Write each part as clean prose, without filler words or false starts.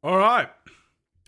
All right.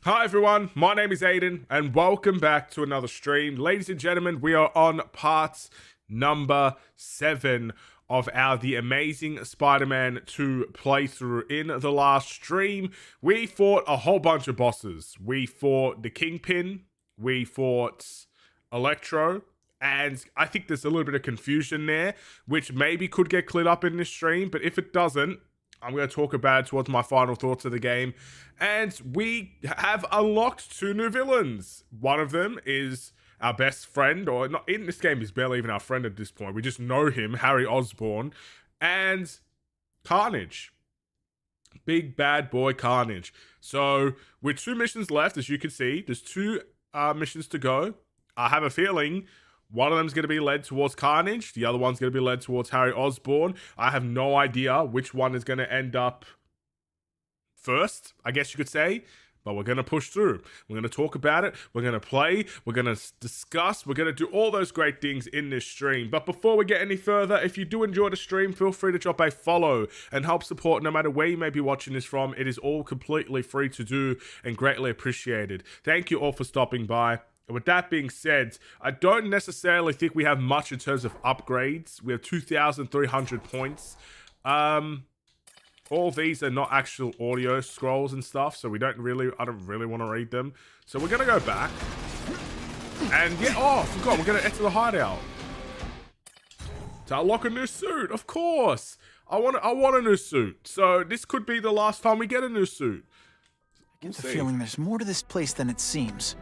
Hi, everyone. My name is Aiden, and welcome back to another stream. Ladies and gentlemen, we are on part number 7 of our The Amazing Spider-Man 2 playthrough. In the last stream, we fought a whole bunch of bosses. We fought the Kingpin, we fought Electro, and I think there's a little bit of confusion there, which maybe could get cleared up in this stream, but if it doesn't, I'm going to talk about it towards my final thoughts of the game. And we have unlocked 2 new villains. One of them is our best friend, or not in this game, he's barely even our friend at this point. We just know him, Harry Osborn, and Carnage. Big bad boy Carnage. So with 2 missions left, as you can see, there's 2 missions to go. I have a feeling one of them's going to be led towards Carnage. The other one's going to be led towards Harry Osborn. I have no idea which one is going to end up first, I guess you could say. But we're going to push through. We're going to talk about it. We're going to play. We're going to discuss. We're going to do all those great things in this stream. But before we get any further, if you do enjoy the stream, feel free to drop a follow and help support no matter where you may be watching this from. It is all completely free to do and greatly appreciated. Thank you all for stopping by. And with that being said, I don't necessarily think we have much in terms of upgrades. We have 2,300 points. All these are not actual audio scrolls and stuff, so I don't really want to read them. So we're gonna go back. And yeah, oh, I forgot, we're gonna enter the hideout. To unlock a new suit, of course. I want a new suit. So this could be the last time we get a new suit. I get the feeling there's more to this place than it seems.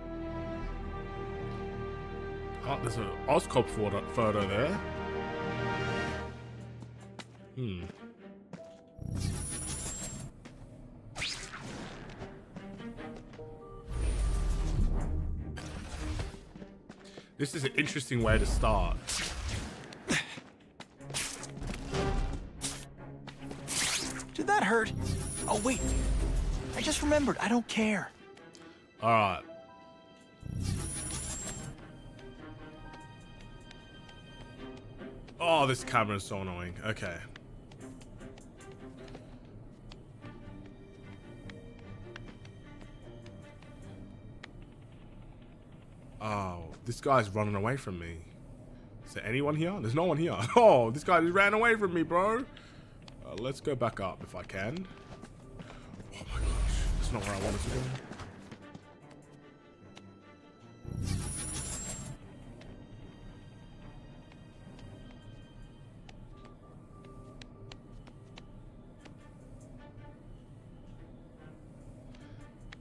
Oh, there's an Oscorp photo there. This is an interesting way to start. Did that hurt? Oh, wait. I just remembered. I don't care. All right. Oh, this camera is so annoying. Okay. Oh, this guy's running away from me. Is there anyone here? There's no one here. Oh, this guy just ran away from me, bro. Let's go back up if I can. Oh my gosh. That's not where I wanted to go.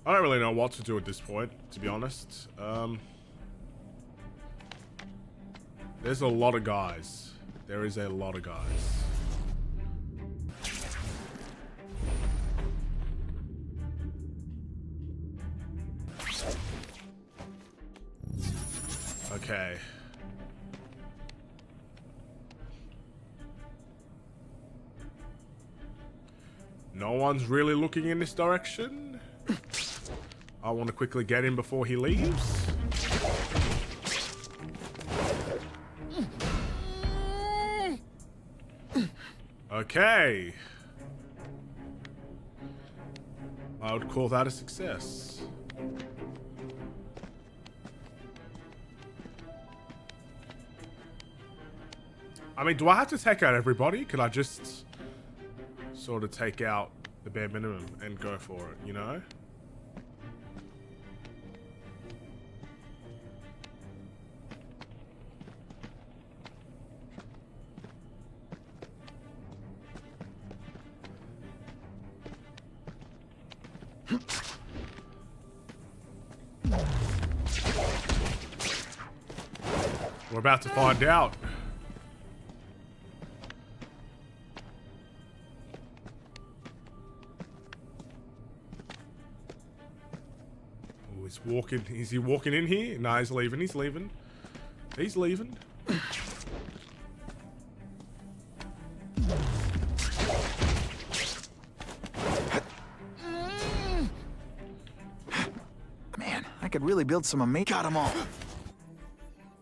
I don't really know what to do at this point, to be honest. There's a lot of guys. There is a lot of guys. Okay. No one's really looking in this direction. I want to quickly get him before he leaves. Okay. I would call that a success. I mean, do I have to take out everybody? Could I just sort of take out the bare minimum and go for it, you know? We're about to find out. Oh, he's walking. Is he walking in here? No, he's leaving. He's leaving. He's leaving. Man, I could really build some amazing. Got them all.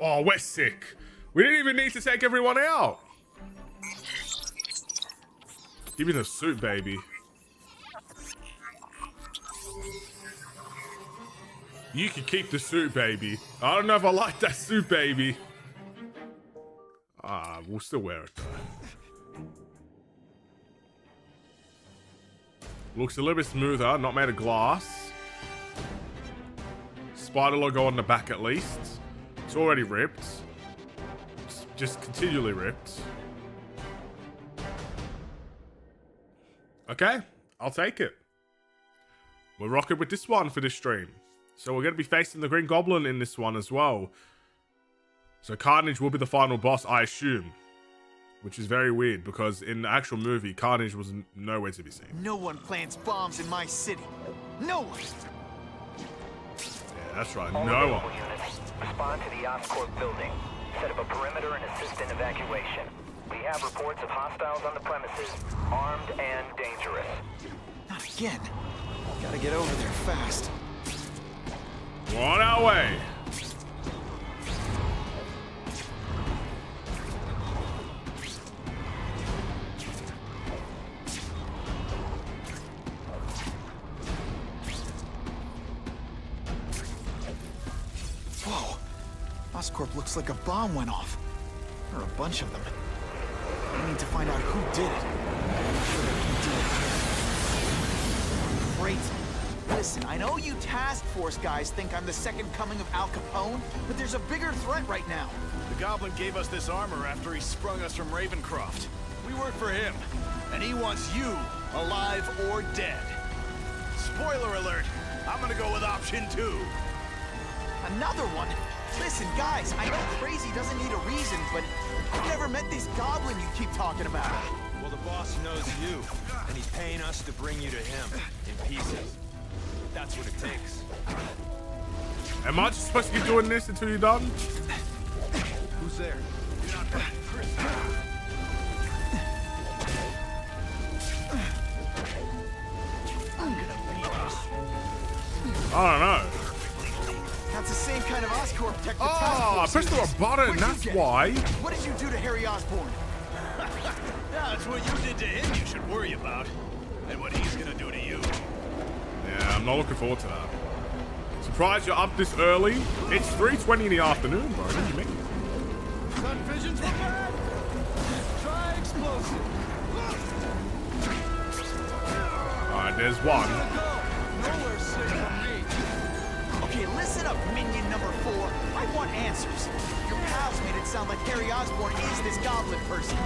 Oh, we're sick. We didn't even need to take everyone out. Give me the suit, baby. You can keep the suit, baby. I don't know if I like that suit, baby. We'll still wear it, though. Looks a little bit smoother, not made of glass. Spider logo on the back, at least. It's already ripped. It's just continually ripped. Okay, I'll take it. We're rocking with this one for this stream. So we're going to be facing the Green Goblin in this one as well. So Carnage will be the final boss, I assume. Which is very weird, because in the actual movie, Carnage was nowhere to be seen. No one plants bombs in my city. No one! Yeah, that's right, All no available one. units, respond to the Oscorp building. Set up a perimeter and assist in evacuation. We have reports of hostiles on the premises, armed and dangerous. Not again. Gotta get over there fast. We're on our way. Whoa. Oscorp looks like a bomb went off. Or a bunch of them. We need to find out who did it. I'm sure they can do it. Great. Listen, I know you task force guys think I'm the second coming of Al Capone, but there's a bigger threat right now. The Goblin gave us this armor after he sprung us from Ravencroft. We work for him, and he wants you alive or dead. Spoiler alert, I'm gonna go with option 2. Another one? Listen, guys, I know crazy doesn't need a reason, but I've never met this goblin you keep talking about. Well, the boss knows you, and he's paying us to bring you to him, in pieces. That's what it takes. Am I just supposed to keep doing this until you're done? Who's there? You're not Chris. I'm gonna beat this. I don't know. That's the same kind of Oscorp tech. the task Oh, I force pressed the uses. wrong button, What'd you that's get? why. What did you do to Harry Osborn? Yeah, it's what you did to him you should worry about. And what he's gonna do to you. Yeah, I'm not looking forward to that. Surprised you're up this early? It's 3:20 in the afternoon, bro. What do you mean? Sun vision's not bad. Try explosive. Alright, there's one. Nowhere safe from me. Okay, listen up, minion number 4. I want answers. Your pals made it sound like Harry Osborn is this goblin person.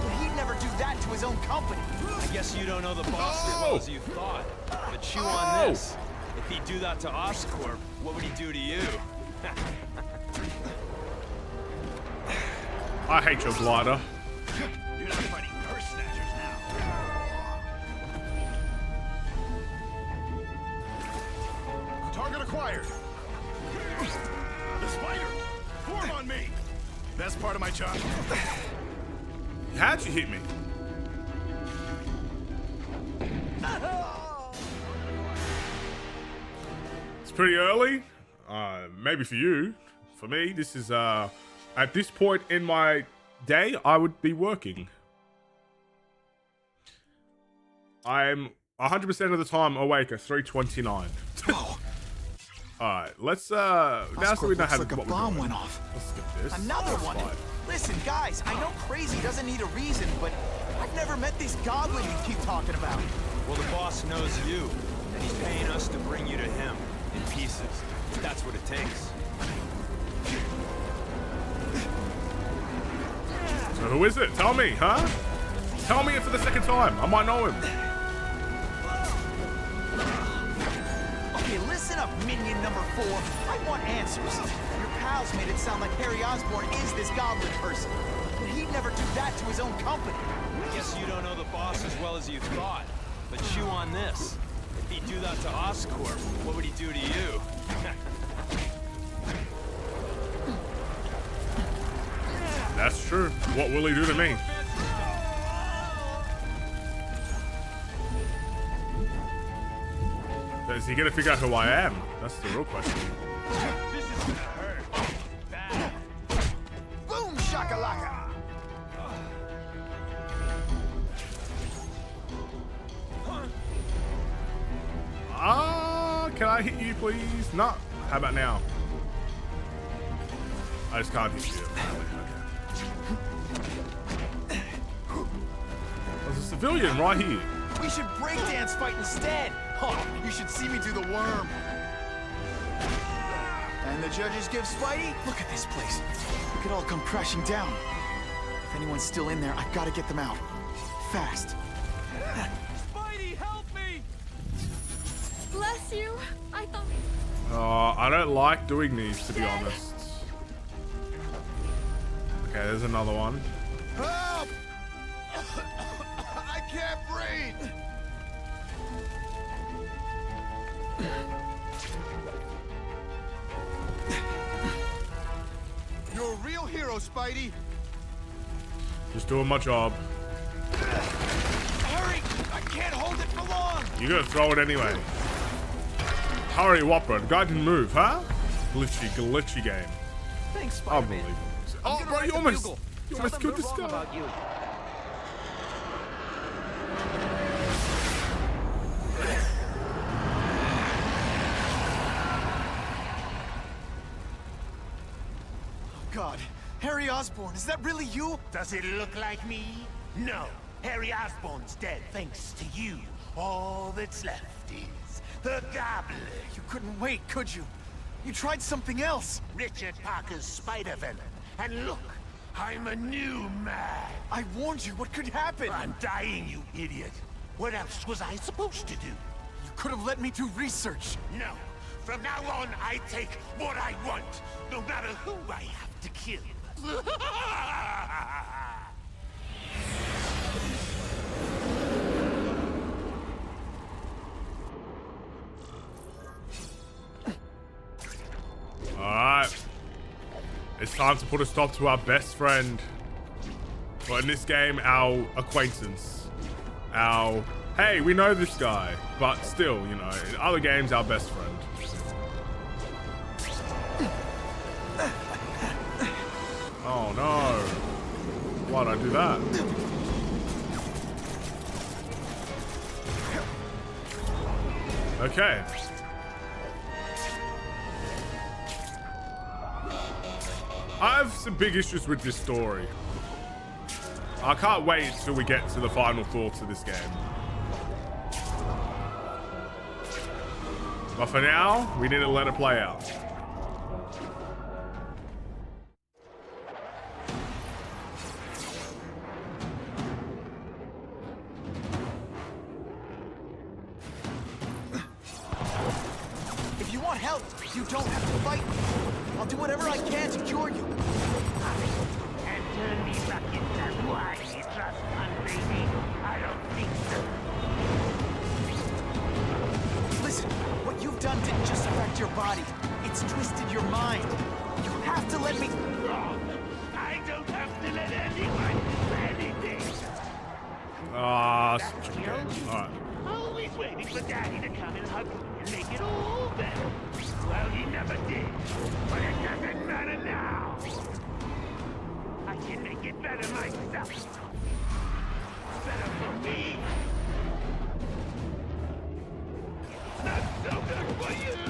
But he'd never do that to his own company. I guess you don't know the boss as well as you thought. But chew on this. If he'd do that to Oscorp, what would he do to you? I hate your glider. You're not fighting purse snatchers now. Target acquired. The spider! Form on me! Best part of my job. How'd you hit me? It's pretty early. Maybe for you. For me, this is at this point in my day, I would be working. I'm 100% of the time awake at 3:29. Whoa. Alright, let's now that we Oscorp know looks how like a what we're bomb doing. went off. Let's skip this. Another one. Fine. Listen, guys, I know crazy doesn't need a reason, but I've never met this goblin you keep talking about. Well, the boss knows you, and he's paying us to bring you to him, in pieces. That's what it takes. So who is it? Tell me, huh? Tell me it for the second time. I might know him. Okay, listen up, minion number 4. I want answers. Your pals made it sound like Harry Osborn is this goblin person. But he'd never do that to his own company. I guess you don't know the boss as well as you thought. But chew on this. If he'd do that to Oscorp, what would he do to you? That's true. What will he do to me? Is he gonna figure out who I am? That's the real question. This is gonna hurt. Bad. Boom shakalaka! Can I hit you, please? No. How about now? I just can't hit you. Okay. There's a civilian right here. We should breakdance fight instead. Oh, you should see me do the worm. And the judges give Spidey? Look at this place. It could all come crashing down. If anyone's still in there, I've got to get them out. Fast. Spidey, help me! Bless you. I thought... I don't like doing these, to be honest. Okay, there's another one. Help! I can't breathe! You're a real hero, Spidey. Just doing my job. Hurry! I can't hold it for long! You're gonna throw it anyway. Hurry, Whopper. The guy didn't move, huh? Glitchy game. Thanks, Spider-Man. Unbelievable. Oh, bro, you almost killed this guy. God, Harry Osborn, is that really you? Does it look like me? No. Harry Osborn's dead thanks to you. All that's left is the Goblin. You couldn't wait, could you? You tried something else. Richard Parker's Spider-Venom. And look, I'm a new man. I warned you what could happen. I'm dying, you idiot. What else was I supposed to do? You could have let me do research. No. From now on, I take what I want, no matter who I have to kill. Alright. It's time to put a stop to our best friend. But in this game, our acquaintance. Our, hey, we know this guy. But still, you know, in other games, our best friend. Oh no. Why'd I do that? Okay. I have some big issues with this story. I can't wait till we get to the final thoughts of this game. But for now, we need to let it play out. If you want help, you don't have to fight me. I'll do whatever I can to cure you. And turn me back into that whiny trust fund lady? I don't think so. Listen, what you've done didn't just affect your body. It's twisted your mind. You have to let me... Wrong. I don't have to let anyone do anything. Ah, such a game. Alright. Always waiting for Daddy to come and hug me and make it all better. Well, he never did. But it doesn't matter now. I can make it better myself. Better for me. Not so good for you.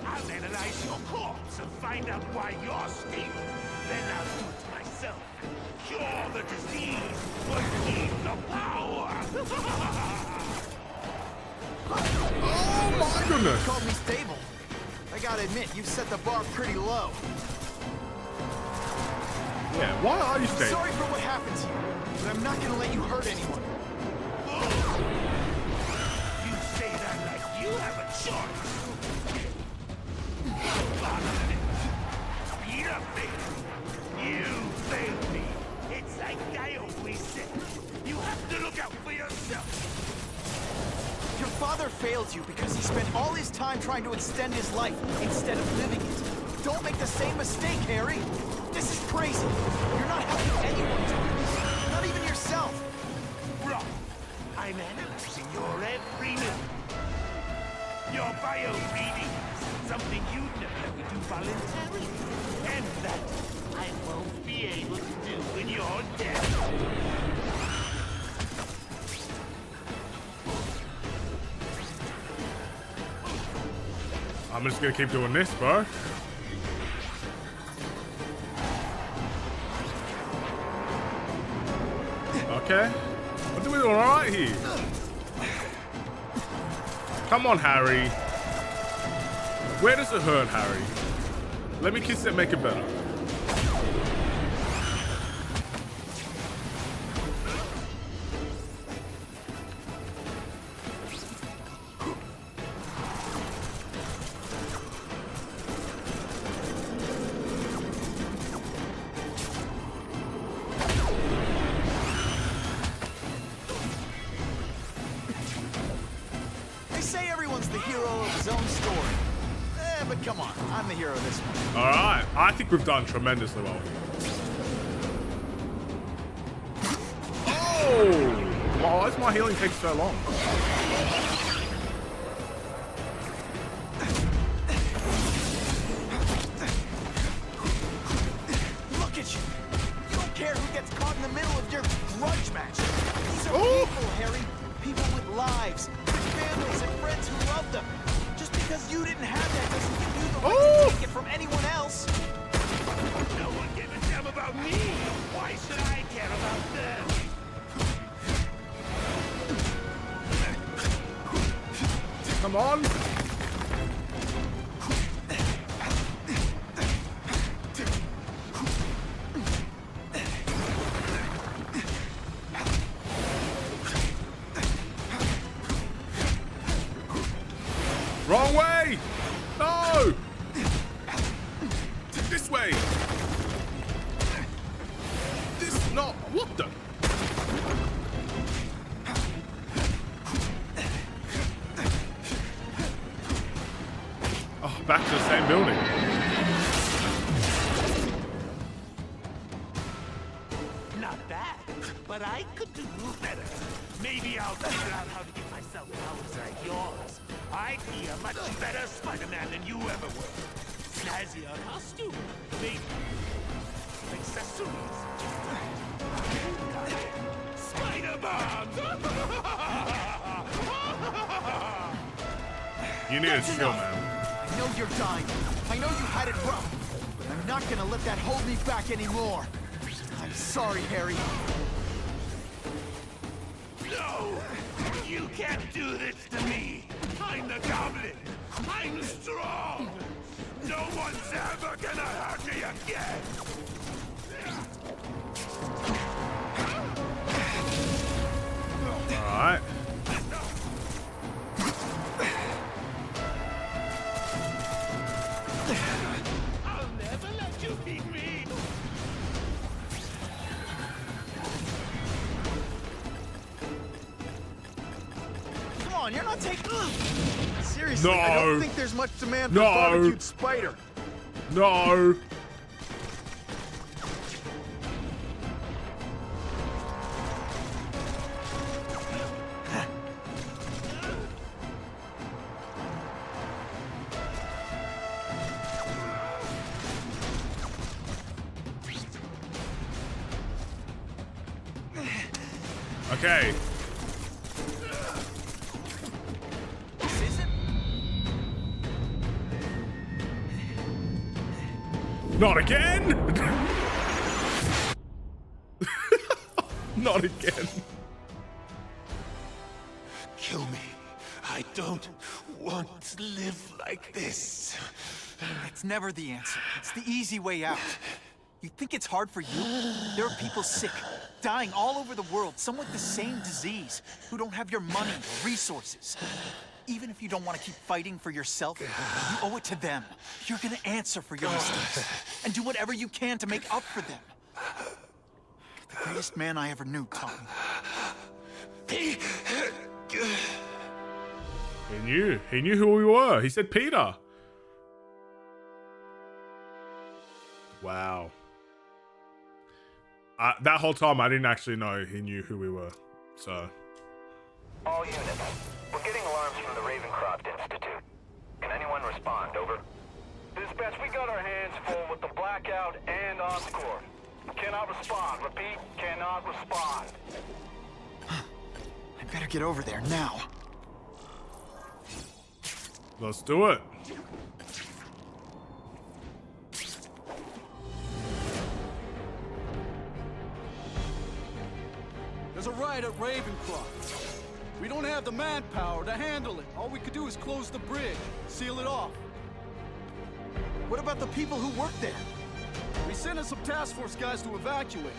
I'll analyze your corpse and find out why you're stable. Then I'll do it myself. Cure the disease, but keep the power. Oh my goodness. Called me stable. I gotta admit, you've set the bar pretty low. Yeah, why are you staying? Sorry for what happened to you, but I'm not gonna let you hurt anyone. You say that like you have a choice. Beat up, baby. You failed me. It's like I always said. You have to look out for yourself. Your father failed you because he spent all his time trying to extend his life instead of living it. Don't make the same mistake, Harry. This is crazy. You're not helping anyone do this. Not even yourself. Wrong. I'm analyzing your every move. Your bio reading, something you'd never do voluntarily. And that I won't be able to do when you're dead. I'm just gonna keep doing this, bro. Okay. I'm doing alright here. Come on, Harry. Where does it hurt, Harry? Let me kiss it, make it better. They say everyone's the hero of his own story. But come on, I'm the hero of this one. All right. I think we've done tremendously well. Oh! Why is my healing take so long? Look at you. You don't care who gets caught in the middle of your grudge match. These are Ooh. people, Harry. People with lives, with families and friends who love them. Just because you didn't have that doesn't give you the right to take it from anyone else. No one gave a damn about me. Why should I care about them? Come on. Wrong way! No! This way! This not what the? Oh, back to the same building. Not bad, but I could do better. Maybe I'll figure out how to give myself powers like yours. I'd be a much better Spider-Man than you ever were. Snazzier costume, maybe. Accessories. Spider-Man! You need to That's chill, enough. man. I know you're dying. I know you had it rough. But I'm not gonna let that hold me back anymore. I'm sorry, Harry. No! You can't do this to me! I'm the Goblin! I'm strong! No one's ever gonna hurt me again! All right. I'll never let you beat me! Come on, you're not taking. Seriously, I No. don't think there's much demand for No. barbecued spider. No. Okay. This isn't. Not again. Not again. Kill me. I don't want to live like this. It's never the answer. It's the easy way out. You think it's hard for you? There are people sick, dying all over the world, some with the same disease, who don't have your money or resources. Even if you don't want to keep fighting for yourself, you owe it to them. You're gonna answer for your mistakes and do whatever you can to make up for them. The greatest man I ever knew, Tommy. He knew. He knew who we were. He said Peter. Wow. That whole time, I didn't actually know he knew who we were. So. All units, we're getting alarms from the Ravencroft Institute. Can anyone respond? Over. Dispatch, we got our hands full with the Blackout and Oscorp. Cannot respond. Repeat, cannot respond. I better get over there now. Let's do it. riot at Ravencroft. We don't have the manpower to handle it. All we could do is close the bridge, seal it off. What about the people who work there? We sent in some task force guys to evacuate.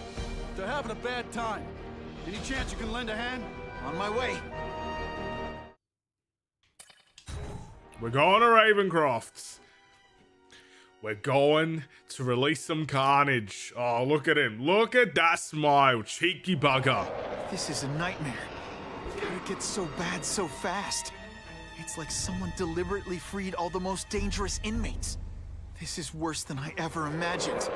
They're having a bad time. Any chance you can lend a hand? On my way. We're going to Ravencroft's. We're going to release some carnage. Oh, look at him. Look at that smile. Cheeky bugger. This is a nightmare. How did it get so bad so fast? It's like someone deliberately freed all the most dangerous inmates. This is worse than I ever imagined.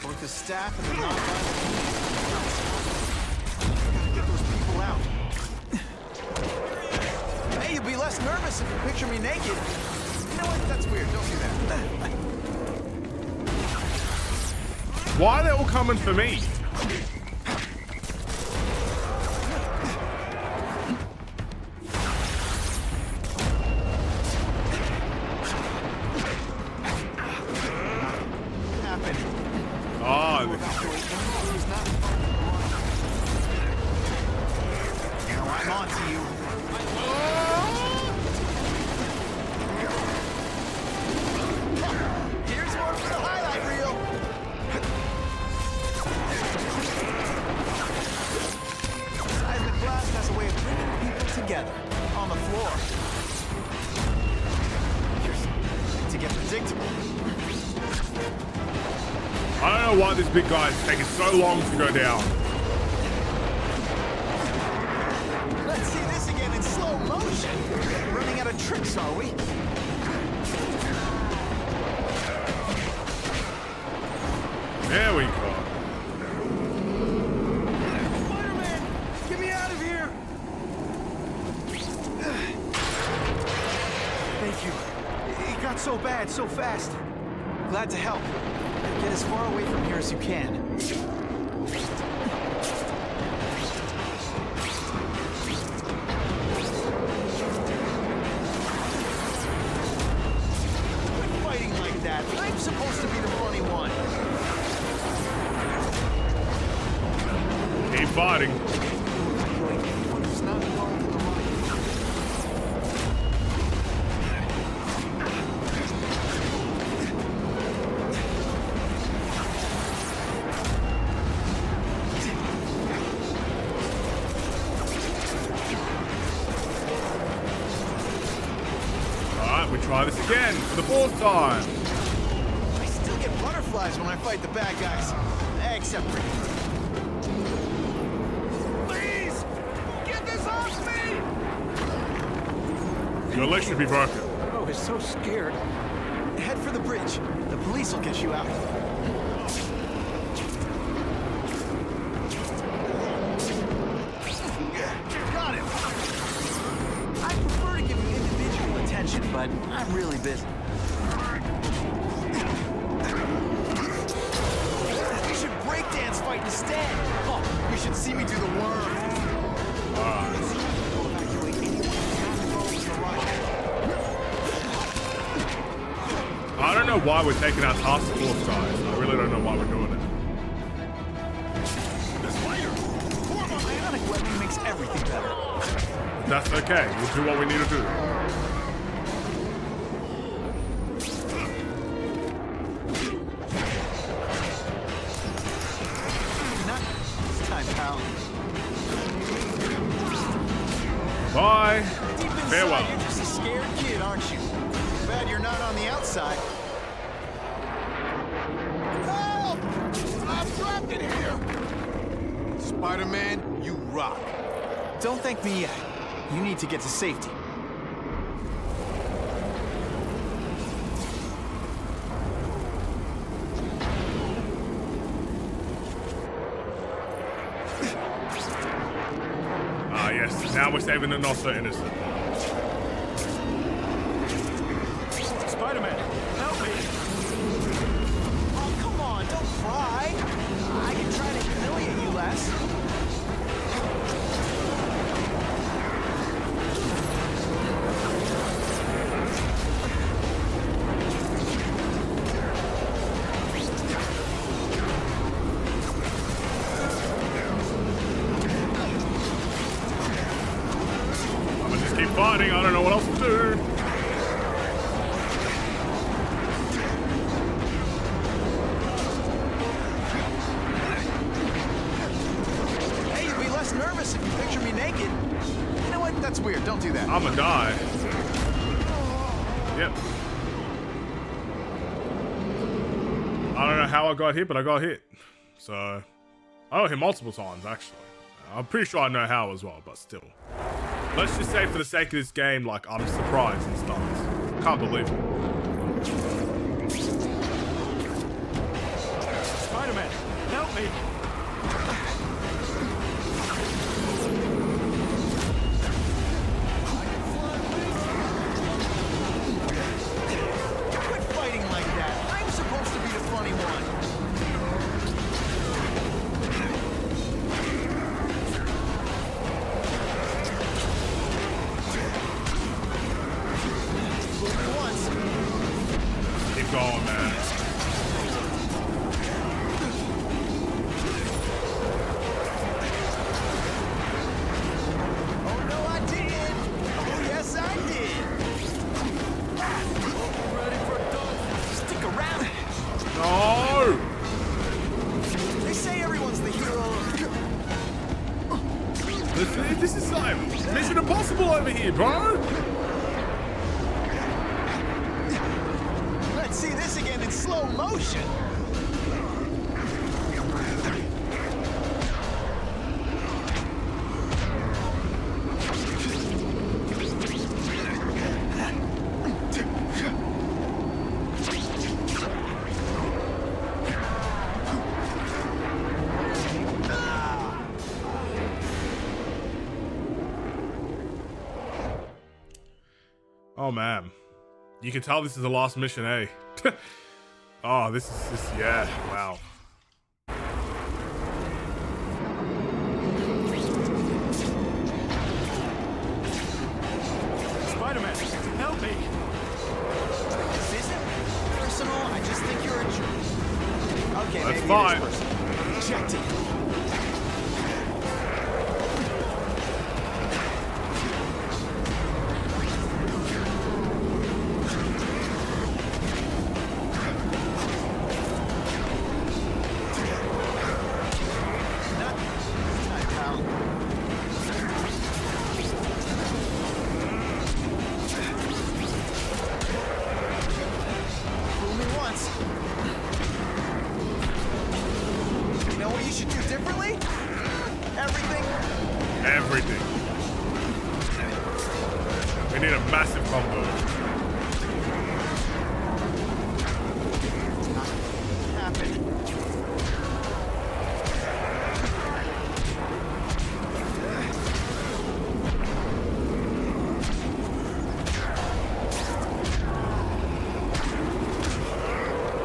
Both the staff and the non-violent gotta get those people out. Hey, you'll be less nervous if you picture me naked. You know what? That's weird. Don't do that. Why are they all coming for me? I don't know why this big guy is taking so long to go down. Let's see this again in slow motion. Running out of tricks, are we? There we go. Spider-Man, get me out of here! Thank you. It got so bad so fast. Glad to help. Get as far away from here as you can. Quit fighting like that. I'm supposed to be the funny one. Keep fighting. It's not going to the right. Try this again for the fourth time. I still get butterflies when I fight the bad guys. Except for you. Please! Get this off me! Your leg should be broken. Oh, he's so scared. Head for the bridge. The police will get you out. Got him! I prefer to give you individual attention, but I'm really busy. You should breakdance fight instead. Oh, you should see me do the worm. I don't know why we're taking out task force guys. I really don't know why we're doing it. Ionic weapon makes everything better. That's okay. We'll do what we need to do. Not this time, pal. Bye. Deep inside, Farewell. you're just a scared kid, aren't you? Bad you're not on the outside. Help! I'm trapped in here! Spider-Man, you rock. Don't thank me yet. You need to get to safety. Ah, yes. Now we're saving the not so innocent. Spider-Man, help me! Oh, come on, don't cry. I can try to humiliate you less. I'ma die. Yep. I don't know how I got hit, but I got hit. So, I got hit multiple times, actually. I'm pretty sure I know how as well, but still. Let's just say for the sake of this game, like, I'm surprised and stuff. Can't believe it. Spider-Man, help me! Quit fighting like that. I'm supposed to be the funny one. Fool me once. Keep going, man. Oh no, I did. Oh yes, I did. Ready for done? Stick around. No! They say everyone's the hero. This is like Mission Impossible over here, bro! Let's see this again in slow motion. Oh man, you can tell this is the last mission, eh? Oh, this is yeah, wow. Spider-Man, help me! This isn't personal. I just think you're a jerk. Okay, That's maybe fine. it is personal. Rejected. Not this time, pal. Fool me once. You know what you should do differently? Everything. Everything. We need a massive combo. Happen.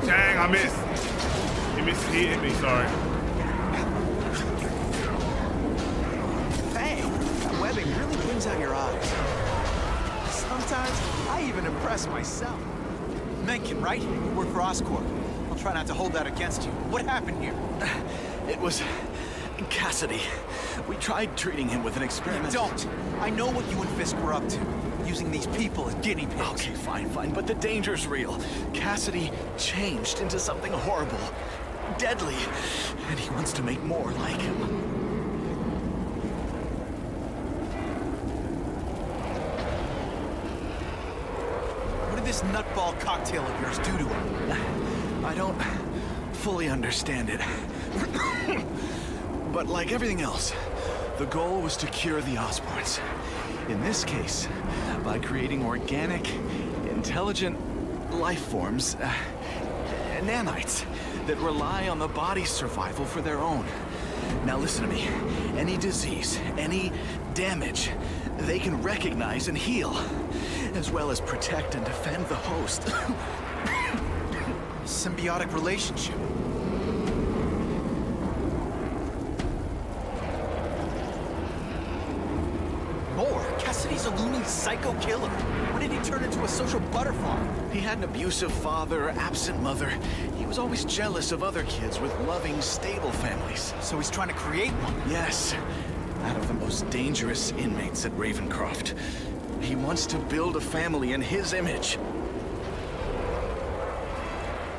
Dang, I missed. He hit me, sorry. Hey, that webbing really brings out your eyes. Sometimes I even impress myself. Mencken, right? You work for Oscorp. I'll try not to hold that against you. What happened here? It was Cassidy. We tried treating him with an You experiment. don't. I know what you and Fisk were up to. Using these people as guinea pigs. Okay, fine, but the danger's real. Cassidy changed into something horrible, deadly, and he wants to make more like him. What did this nutball cocktail of yours do to him? I don't fully understand it. But like everything else, the goal was to cure the Osborns. In this case, by creating organic, intelligent life forms, nanites, that rely on the body's survival for their own. Now listen to me. Any disease, any damage, they can recognize and heal, as well as protect and defend the host. Symbiotic relationship. More. Cassidy's a loony psycho killer. When did he turn into a social butterfly? He had an abusive father, absent mother. He was always jealous of other kids with loving, stable families. So he's trying to create one. Yes, out of the most dangerous inmates at Ravencroft. He wants to build a family in his image.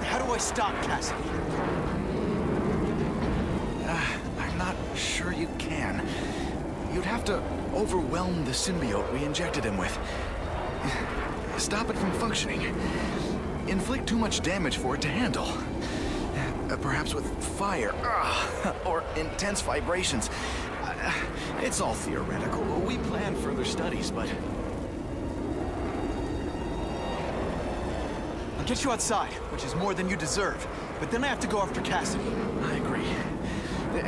How do I stop Cassidy? I'm not sure you can. You'd have to overwhelm the symbiote we injected him with. Stop it from functioning. Inflict too much damage for it to handle. Perhaps with fire, or intense vibrations. It's all theoretical. We plan further studies, but... I'll get you outside, which is more than you deserve. But then I have to go after Cassidy. I agree.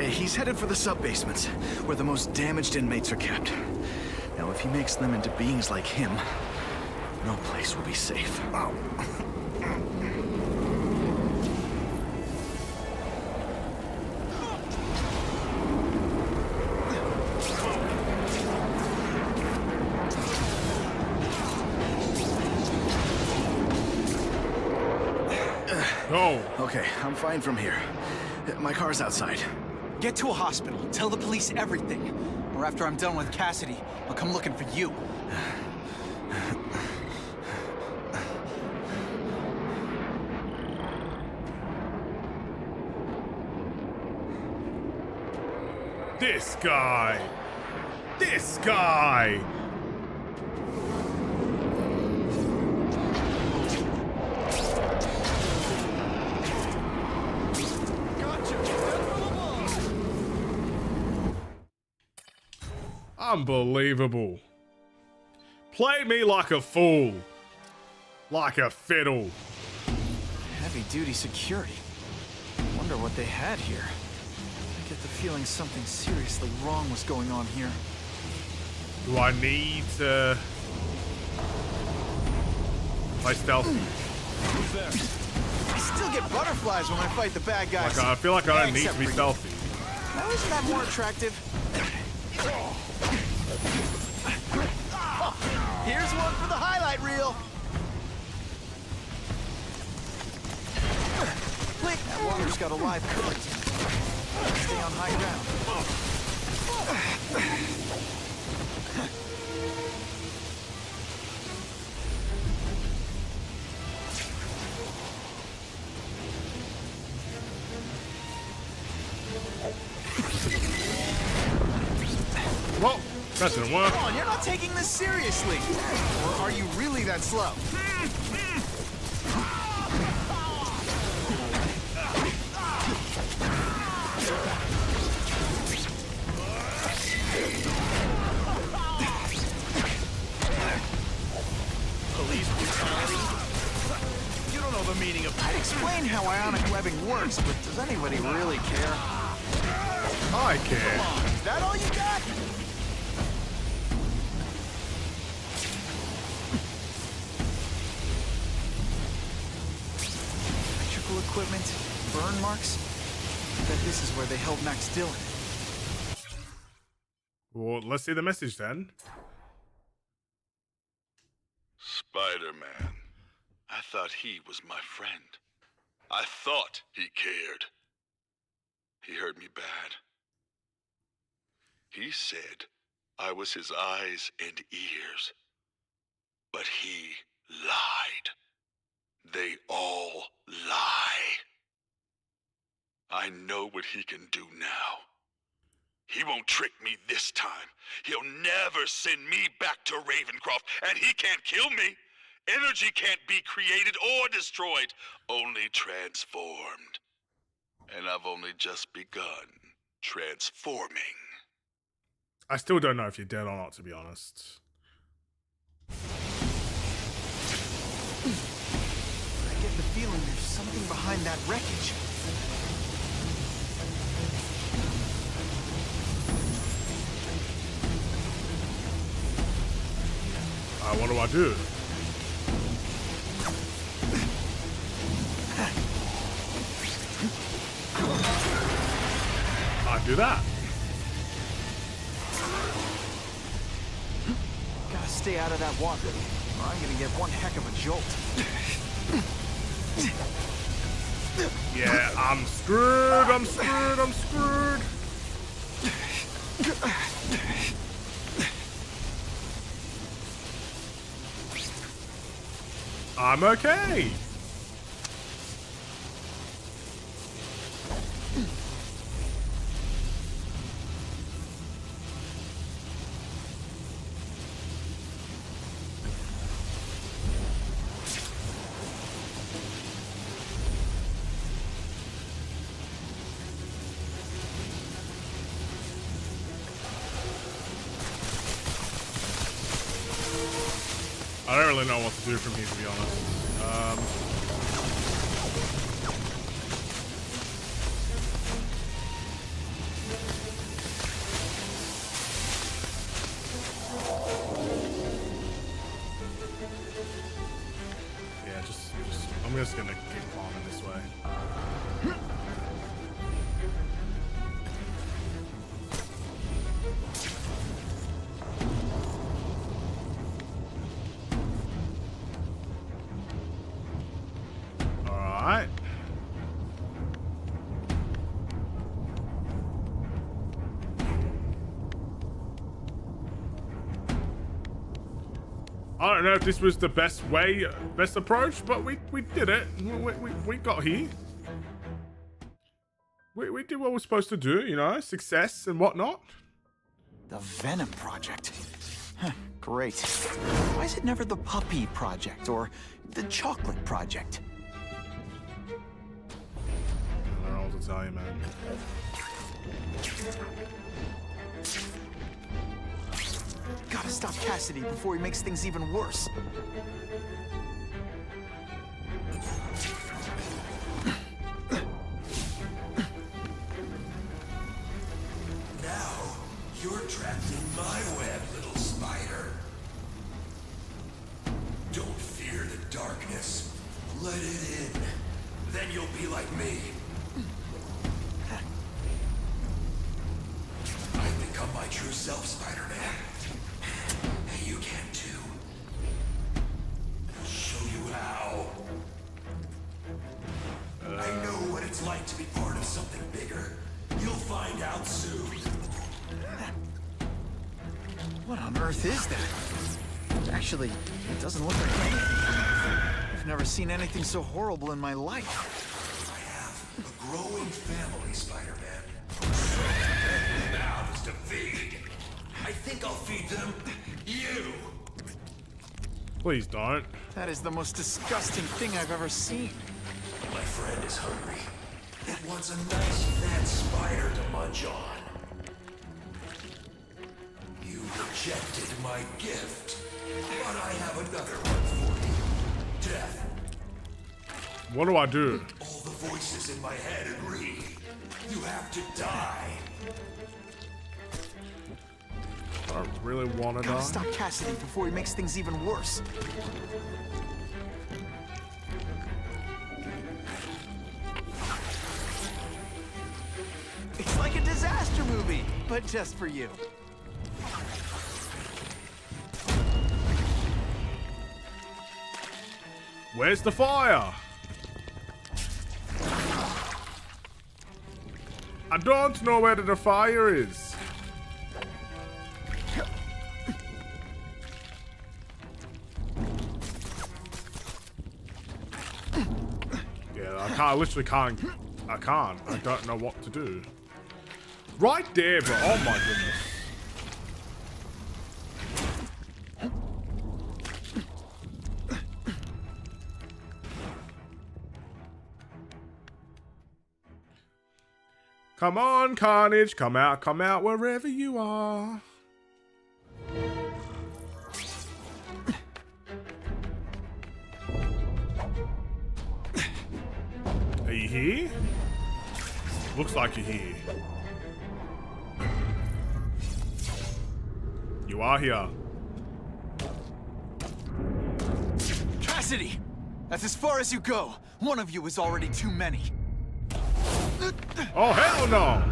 He's headed for the sub-basements, where the most damaged inmates are kept. Now, if he makes them into beings like him, no place will be safe. Oh. Oh. Okay, I'm fine from here. My car's outside. Get to a hospital. Tell the police everything. Or after I'm done with Cassidy, I'll come looking for you. This guy. This guy. Unbelievable. Played me like a fool. Like a fiddle. Heavy-duty security. Wonder what they had here. I get the feeling something seriously wrong was going on here. Do I need to play stealthy? Who's there? I still get butterflies when I fight the bad guys. Like, I feel like I don't need to Except be for you. stealthy. Now, isn't that more attractive? Here's one for the highlight reel. Click. That water's got a live current. Stay on high ground. Well, that didn't work. Come on, you're not taking this seriously. Or are you really that slow? Police brutality? You don't know the meaning of... I'd explain how ionic webbing works, but does anybody really care? I care. Is that all you got? Electrical equipment, burn marks. I bet this is where they held Max Dillon. Well, let's see the message then. Spider-Man. I thought he was my friend. I thought he cared. He hurt me bad. He said I was his eyes and ears. But he lied. They all lie. I know what he can do now. He won't trick me this time. He'll never send me back to Ravencroft, and he can't kill me. Energy can't be created or destroyed, only transformed. And I've only just begun transforming. I still don't know if you're dead or not, to be honest. I get the feeling there's something behind that wreckage. What do I do? I do that. Gotta stay out of that water, or I'm gonna get one heck of a jolt. Yeah, I'm screwed, I'm screwed, I'm screwed. I'm okay. I don't really know what to do from here, to be honest. Yeah, I'm just gonna keep climbing this way. Alright. I don't know if this was the best way, best approach, but we did it. We got here. We did what we're supposed to do, you know, success and whatnot. The Venom Project. Huh, great. Why is it never the Puppy Project or the Chocolate Project? I don't know what to tell you, man. Gotta stop Cassidy before he makes things even worse. Now, you're trapped in my web, little spider. Don't fear the darkness. Let it in. Then you'll be like me. I've become my true self, Spider-Man. And you can too. I'll show you how. I know what it's like to be part of something bigger. You'll find out soon. What on earth is that? Actually, it doesn't look like anything. I've never seen anything so horrible in my life. I have a growing family, Spider-Man. Mouths to feed. I think I'll feed them you. Please don't. That is the most disgusting thing I've ever seen. My friend is hungry. It wants a nice fat spider to munch on. You rejected my gift, but I have another one for you. Death. What do I do? All the voices in my head agree. You have to die. I don't really want to die. Gotta stop Cassidy before he makes things even worse. It's like a disaster movie, but just for you. Where's the fire? I don't know where the fire is. Yeah, I literally can't. I can't. I don't know what to do. Right there, bro. Oh my goodness. Come on, Carnage. Come out wherever you are. Are you here? Looks like you're here. You are here. Cassidy! That's as far as you go. One of you is already too many. Oh, hell no!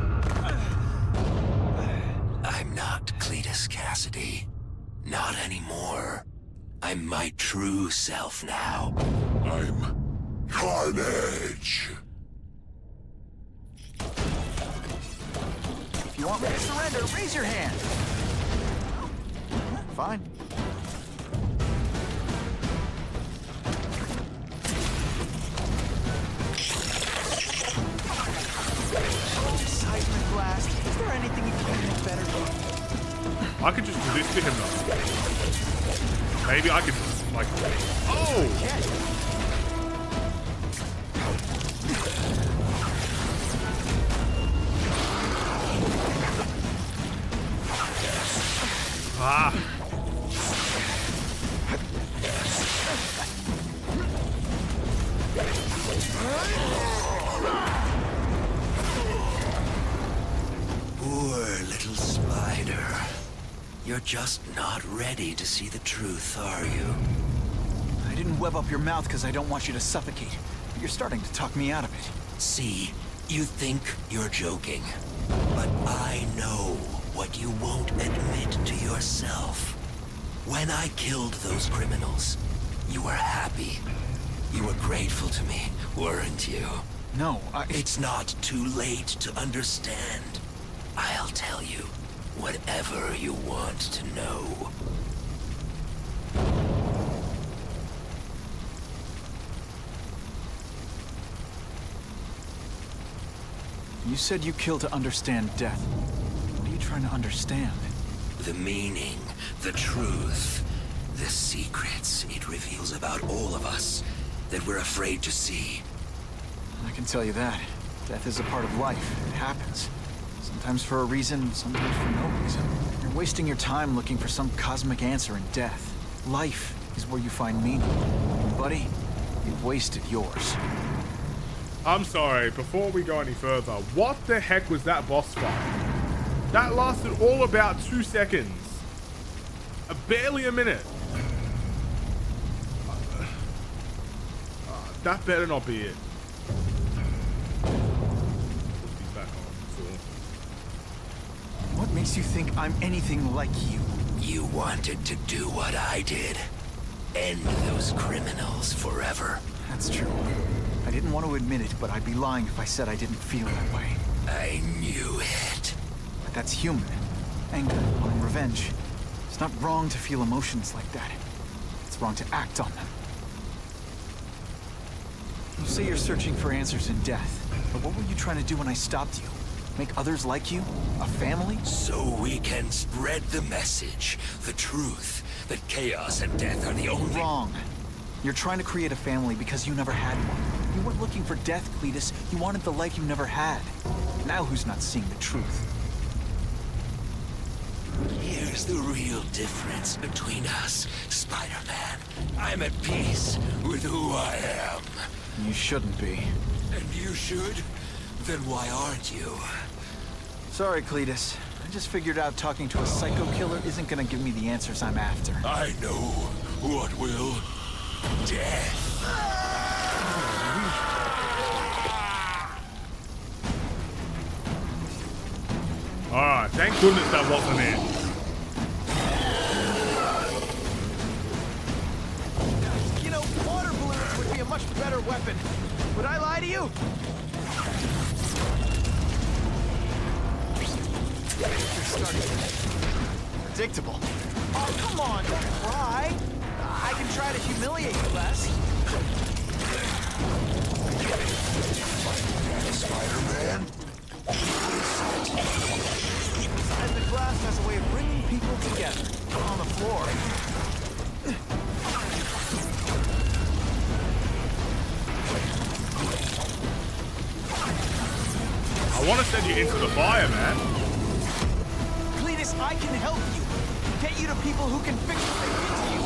I'm not Cletus Cassidy. Not anymore. I'm my true self now. I'm Carnage. If you want me to surrender, raise your hand. Fine. Seismic blast. Is there anything you can do better? I could just do this to him though. Maybe I could, like, oh! Ah. Poor little spider. You're just not ready to see the truth, are you? I didn't web up your mouth because I don't want you to suffocate. You're starting to talk me out of it. See, you think you're joking. But I know what you won't admit to yourself. When I killed those criminals, you were happy. You were grateful to me, weren't you? No, It's not too late to understand. I'll tell you whatever you want to know. You said you kill to understand death. What are you trying to understand? The meaning, the truth, the secrets it reveals about all of us that we're afraid to see. I can tell you that. Death is a part of life. It happens. Sometimes for a reason, sometimes for no reason. You're wasting your time looking for some cosmic answer in death. Life is where you find meaning. And buddy, you've wasted yours. I'm sorry, before we go any further, what the heck was that boss fight? That lasted all about 2 seconds. Barely a minute. That better not be it. What makes you think I'm anything like you? You wanted to do what I did. End those criminals forever. That's true. I didn't want to admit it, but I'd be lying if I said I didn't feel that way. I knew it. But that's human. Anger, wanting revenge. It's not wrong to feel emotions like that. It's wrong to act on them. You say you're searching for answers in death, but what were you trying to do when I stopped you? Make others like you? A family? So we can spread the message, the truth, that chaos and death are the only— Wrong. You're trying to create a family because you never had one. You weren't looking for death, Cletus. You wanted the life you never had. Now who's not seeing the truth? Here's the real difference between us, Spider-Man. I'm at peace with who I am. You shouldn't be. And you should? Then why aren't you? Sorry, Cletus. I just figured out talking to a psycho killer isn't gonna give me the answers I'm after. I know what will. Death. Alright, thank goodness that wasn't it. You know, water balloons would be a much better weapon. Would I lie to you? You're starting to get predictable. Oh, come on, don't cry. I can try to humiliate you less. Spider-Man? And the glass has a way of bringing people together. On the floor. I want to send you into the fire, man. Cletus, I can help you. Get you to people who can fix what they did to you.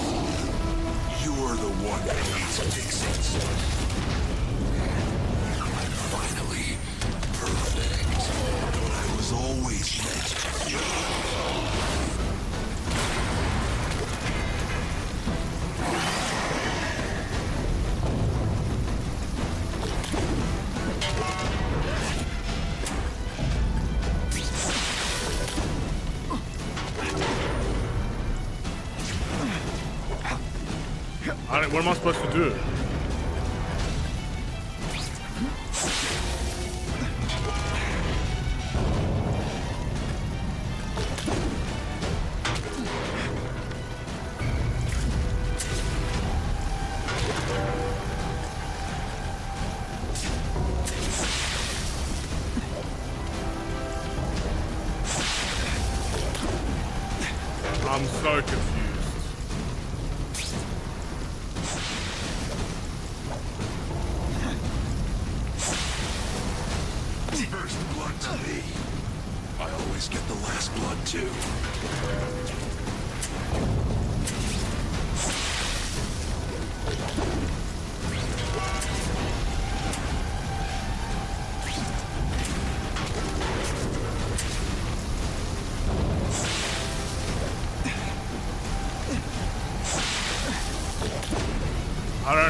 You're the one that needs fixing. I'm finally perfect. I was always meant to be. What am I supposed to do? I'm so confused. First blood to me. I always get the last blood too.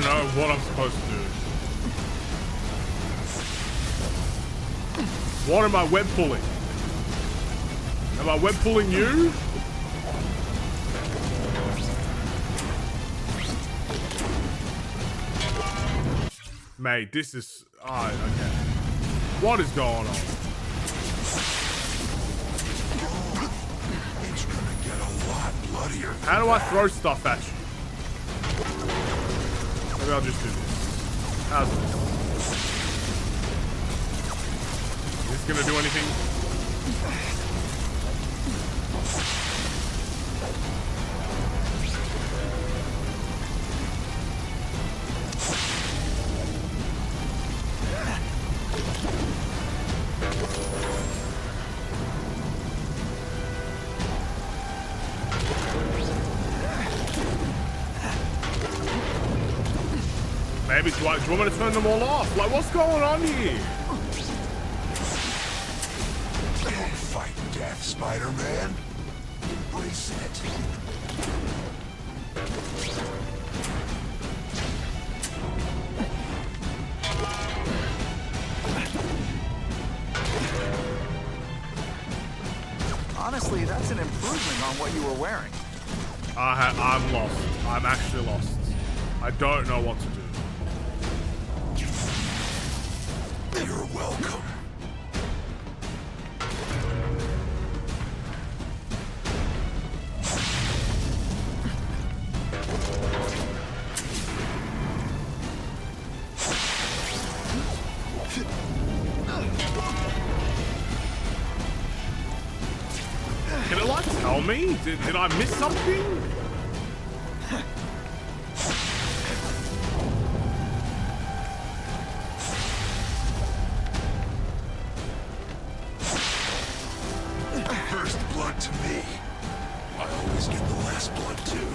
don't know what I'm supposed to do. What am I web pulling? Am I web pulling you? Mate, this is... Oh, okay. What is going on? It's gonna get a lot bloodier. How do I throw stuff at you? Maybe I'll just do this. How's this? Is this gonna do anything? Maybe do you want me to turn them all off? Like, what's going on here? Don't fight death, Spider-Man. Embrace it. Honestly, that's an improvement on what you were wearing. I'm lost. I'm actually lost. I don't know what to do. You're welcome. Can it like tell me? Did I miss something? First blood to me. I always get the last blood too.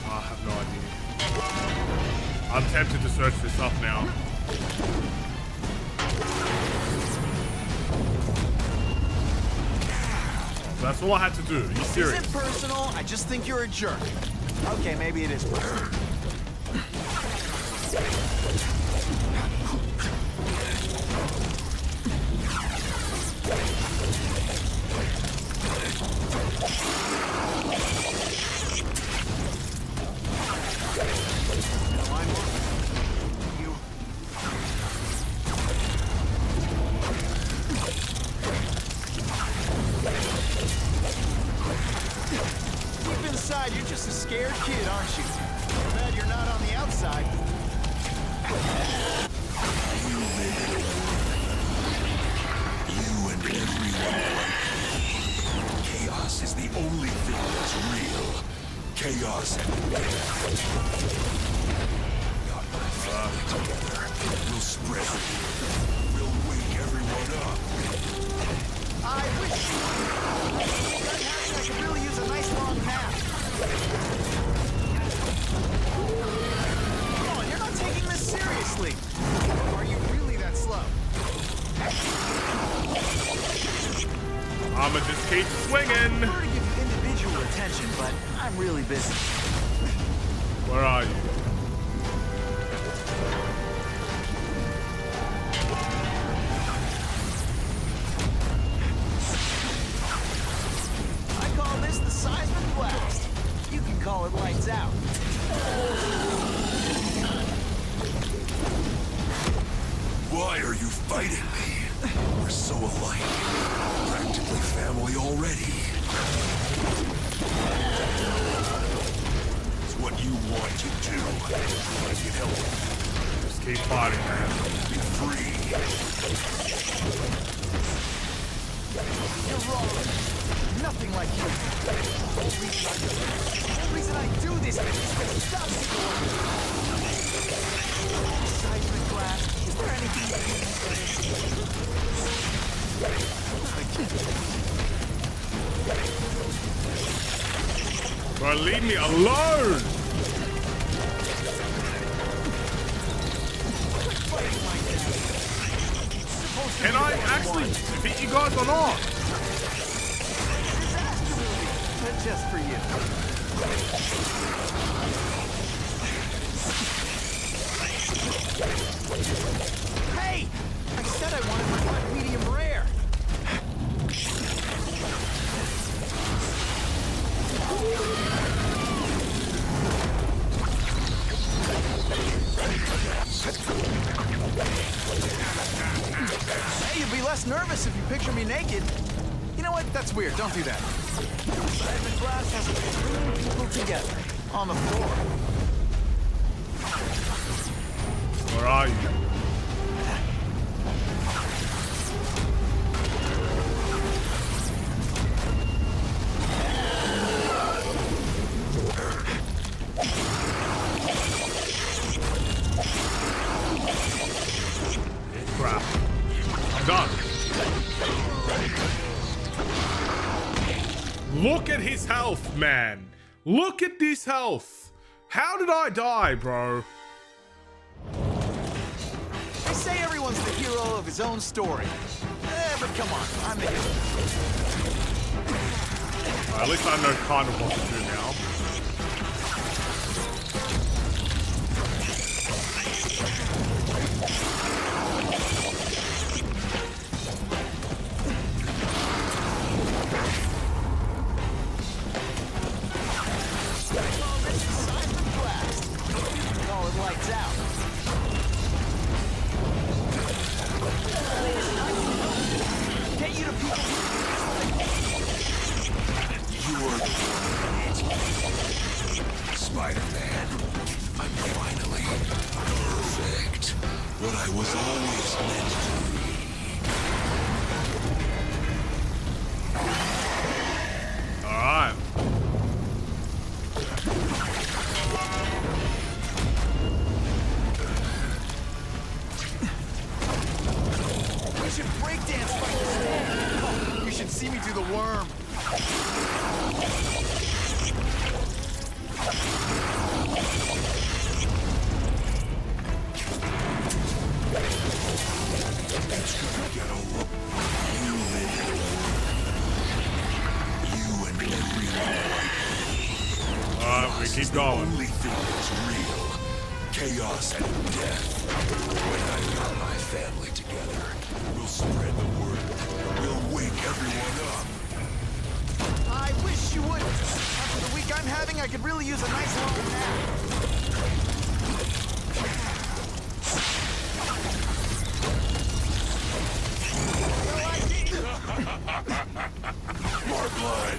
I have no idea. I'm tempted to search this up now. That's all I had to do. Are you serious? Is it personal? I just think you're a jerk. Okay, maybe it is personal. Deep inside, you're just a scared kid, aren't you? Too bad you're not on the outside. You and everyone. Chaos is the only thing that's real. Chaos and death. Got my family together. We'll spread it. We'll wake everyone up. I wish you would. I could really use a nice long nap. Come on, you're not taking this seriously. Are you really that slow? I'ma just keep swinging. I prefer to give you individual attention, but I'm really busy. Where are you? I call this the seismic blast. You can call it lights out. Why are you fighting me? We're so alike. Practically family already. It's what you want to do. I can help you. Just keep fighting, man. Be free. You're wrong. Nothing like you. The reason I do this is to stop you. Seismic blast. Is there anything you can Bro, leave me alone! fighting like that? It's supposed Can I actually beat you guys or not? But just for you. Hey! I said I wanted my cut medium rare. Hey, you'd be less nervous if you picture me naked. You know what? That's weird. Don't do that. Seismic blast has been bringing people together on the floor. Where are you? Crap. I'm done. Look at his health, man. Look at this health. How did I die, bro? They say everyone's the hero of his own story. But come on, I'm the hero. At least I know kind of what to do now. Call it lights out. Get you to people. You're Spider-Man. I'm finally perfect. What I was always meant to be. Alright. We should breakdance like this. Oh, you should see me do the worm. Alright, we keep going. Only thing that's real. Chaos and death. When I've got my family together, we'll spread the word. We'll wake everyone up. I wish you would. After the week I'm having, I could really use a nice long nap. More blood.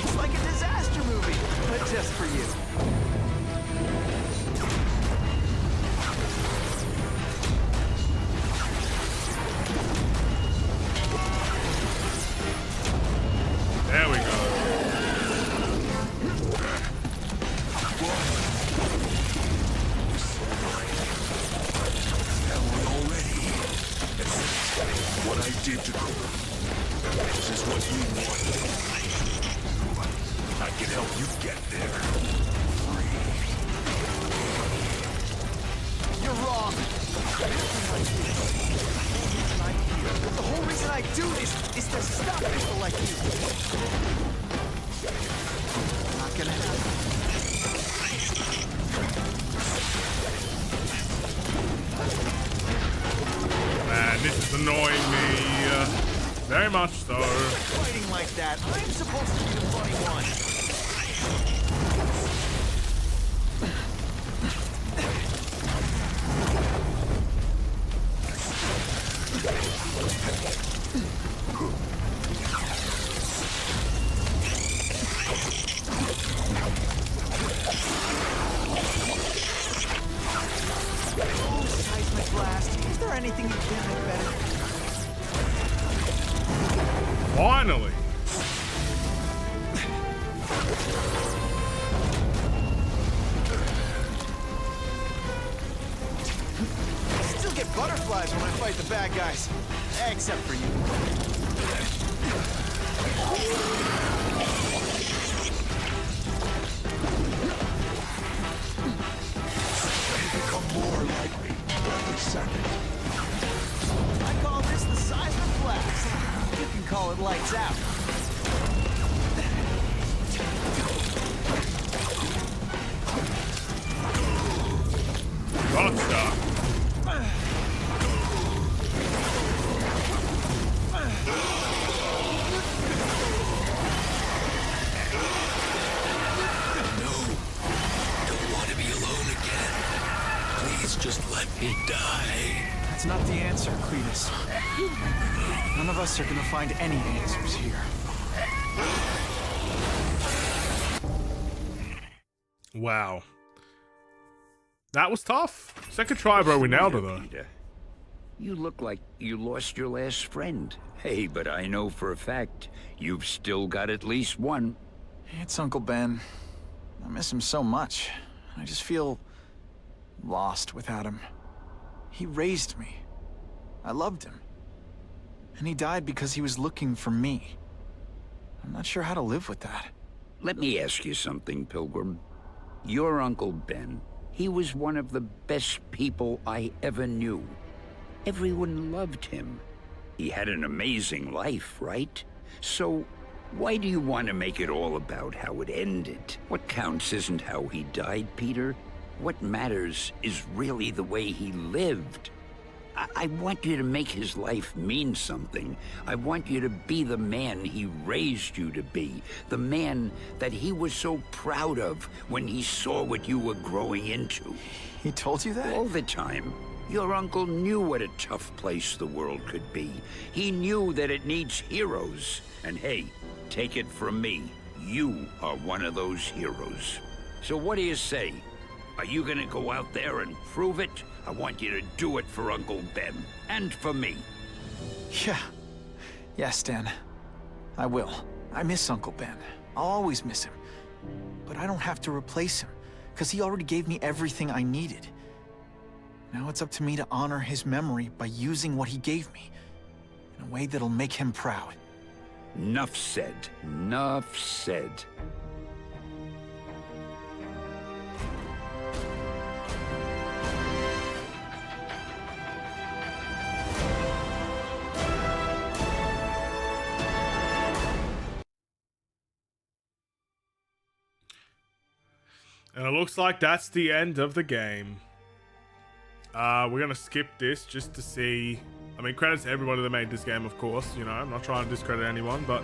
It's like a disaster movie, but just for you. There we go. What I did to Cooper. This is what you wanted. I can help you get there. You're wrong. The whole reason I do this is to stop people like you. Not gonna happen. Man, this is annoying me. Very much so. Fighting like that, I'm supposed to be the funny one. Oh, seismic blast. Is there anything you can make better? Finally. fireflies when I fight the bad guys. Except for you. Become more like me every second. I call this the seismic blast. You can call it lights out. Gotcha. Don't want to be alone again. Please just let me die. That's not the answer, Cletus. None of us are gonna find any answers here. Wow. That was tough. Second try, bro. We nailed it, though. Peter, you look like you lost your last friend. Hey, but I know for a fact you've still got at least one. It's Uncle Ben. I miss him so much. I just feel lost without him. He raised me. I loved him. And he died because he was looking for me. I'm not sure how to live with that. Let me ask you something, Pilgrim. Your Uncle Ben, he was one of the best people I ever knew. Everyone loved him. He had an amazing life, right? So, why do you want to make it all about how it ended? What counts isn't how he died, Peter. What matters is really the way he lived. I want you to make his life mean something. I want you to be the man he raised you to be. The man that he was so proud of when he saw what you were growing into. He told you that? All the time. Your uncle knew what a tough place the world could be. He knew that it needs heroes. And hey, take it from me, you are one of those heroes. So what do you say? Are you gonna go out there and prove it? I want you to do it for Uncle Ben, and for me. Yeah. Yes, Dan. I will. I miss Uncle Ben. I'll always miss him. But I don't have to replace him, because he already gave me everything I needed. Now it's up to me to honor his memory by using what he gave me, in a way that'll make him proud. Nuff said. Nuff said. And it looks like that's the end of the game. We're gonna skip this just to see. I mean, credits to everybody that made this game, of course. You know, I'm not trying to discredit anyone, but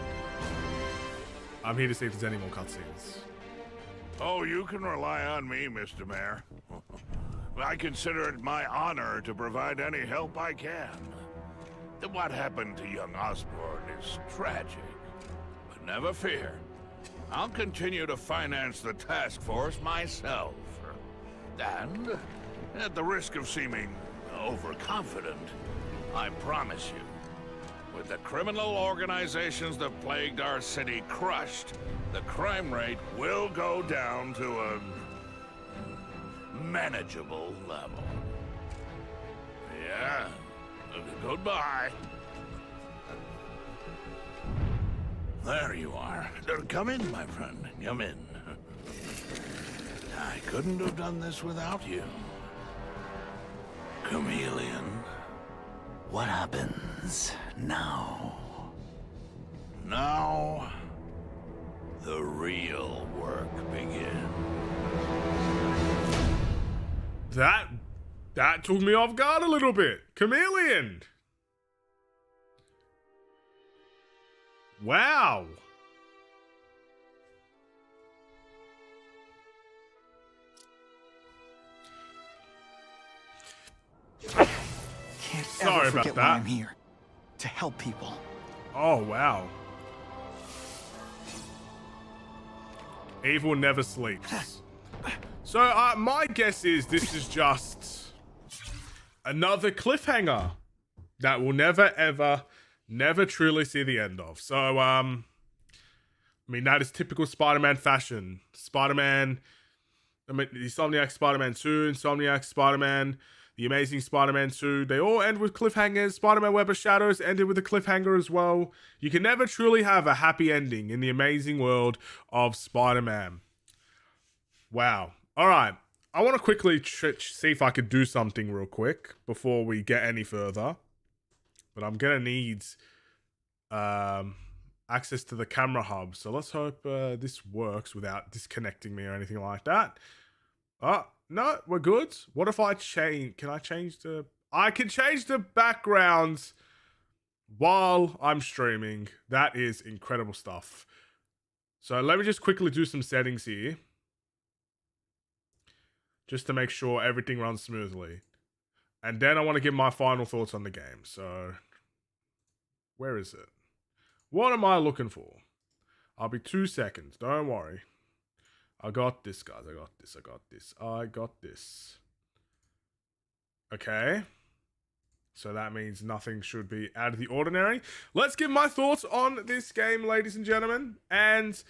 I'm here to see if there's any more cutscenes. Oh, you can rely on me, Mr. Mayor. I consider it my honor to provide any help I can. What happened to young Osborn is tragic, but never fear. I'll continue to finance the task force myself. And, at the risk of seeming overconfident, I promise you, with the criminal organizations that plagued our city crushed, the crime rate will go down to a manageable level. Yeah, goodbye. There you are. Come in, my friend. Come in. I couldn't have done this without you. Chameleon. What happens now? Now, the real work begins. That took me off guard a little bit. Chameleon. Wow. Can't Sorry ever about forget why that. I'm here. To help people. Oh, wow. Evil never sleeps. So, my guess is this is just another cliffhanger that we'll never truly see the end of. So, I mean, that is typical Spider-Man fashion. Spider-Man, I mean, Insomniac Spider-Man 2, Insomniac Spider-Man, The Amazing Spider-Man 2, they all end with cliffhangers. Spider-Man Web of Shadows ended with a cliffhanger as well. You can never truly have a happy ending in the amazing world of Spider-Man. Wow. All right. I want to quickly see if I could do something real quick before we get any further. But I'm going to need access to the camera hub. So let's hope this works without disconnecting me or anything like that. Oh, no, we're good. What if I change? Can I change the... I can change the backgrounds while I'm streaming. That is incredible stuff. So let me just quickly do some settings here, just to make sure everything runs smoothly. And then I want to give my final thoughts on the game. So, where is it? What am I looking for? I'll be 2 seconds. Don't worry. I got this, guys. I got this. I got this. I got this. Okay. So that means nothing should be out of the ordinary. Let's give my thoughts on this game, ladies and gentlemen. And...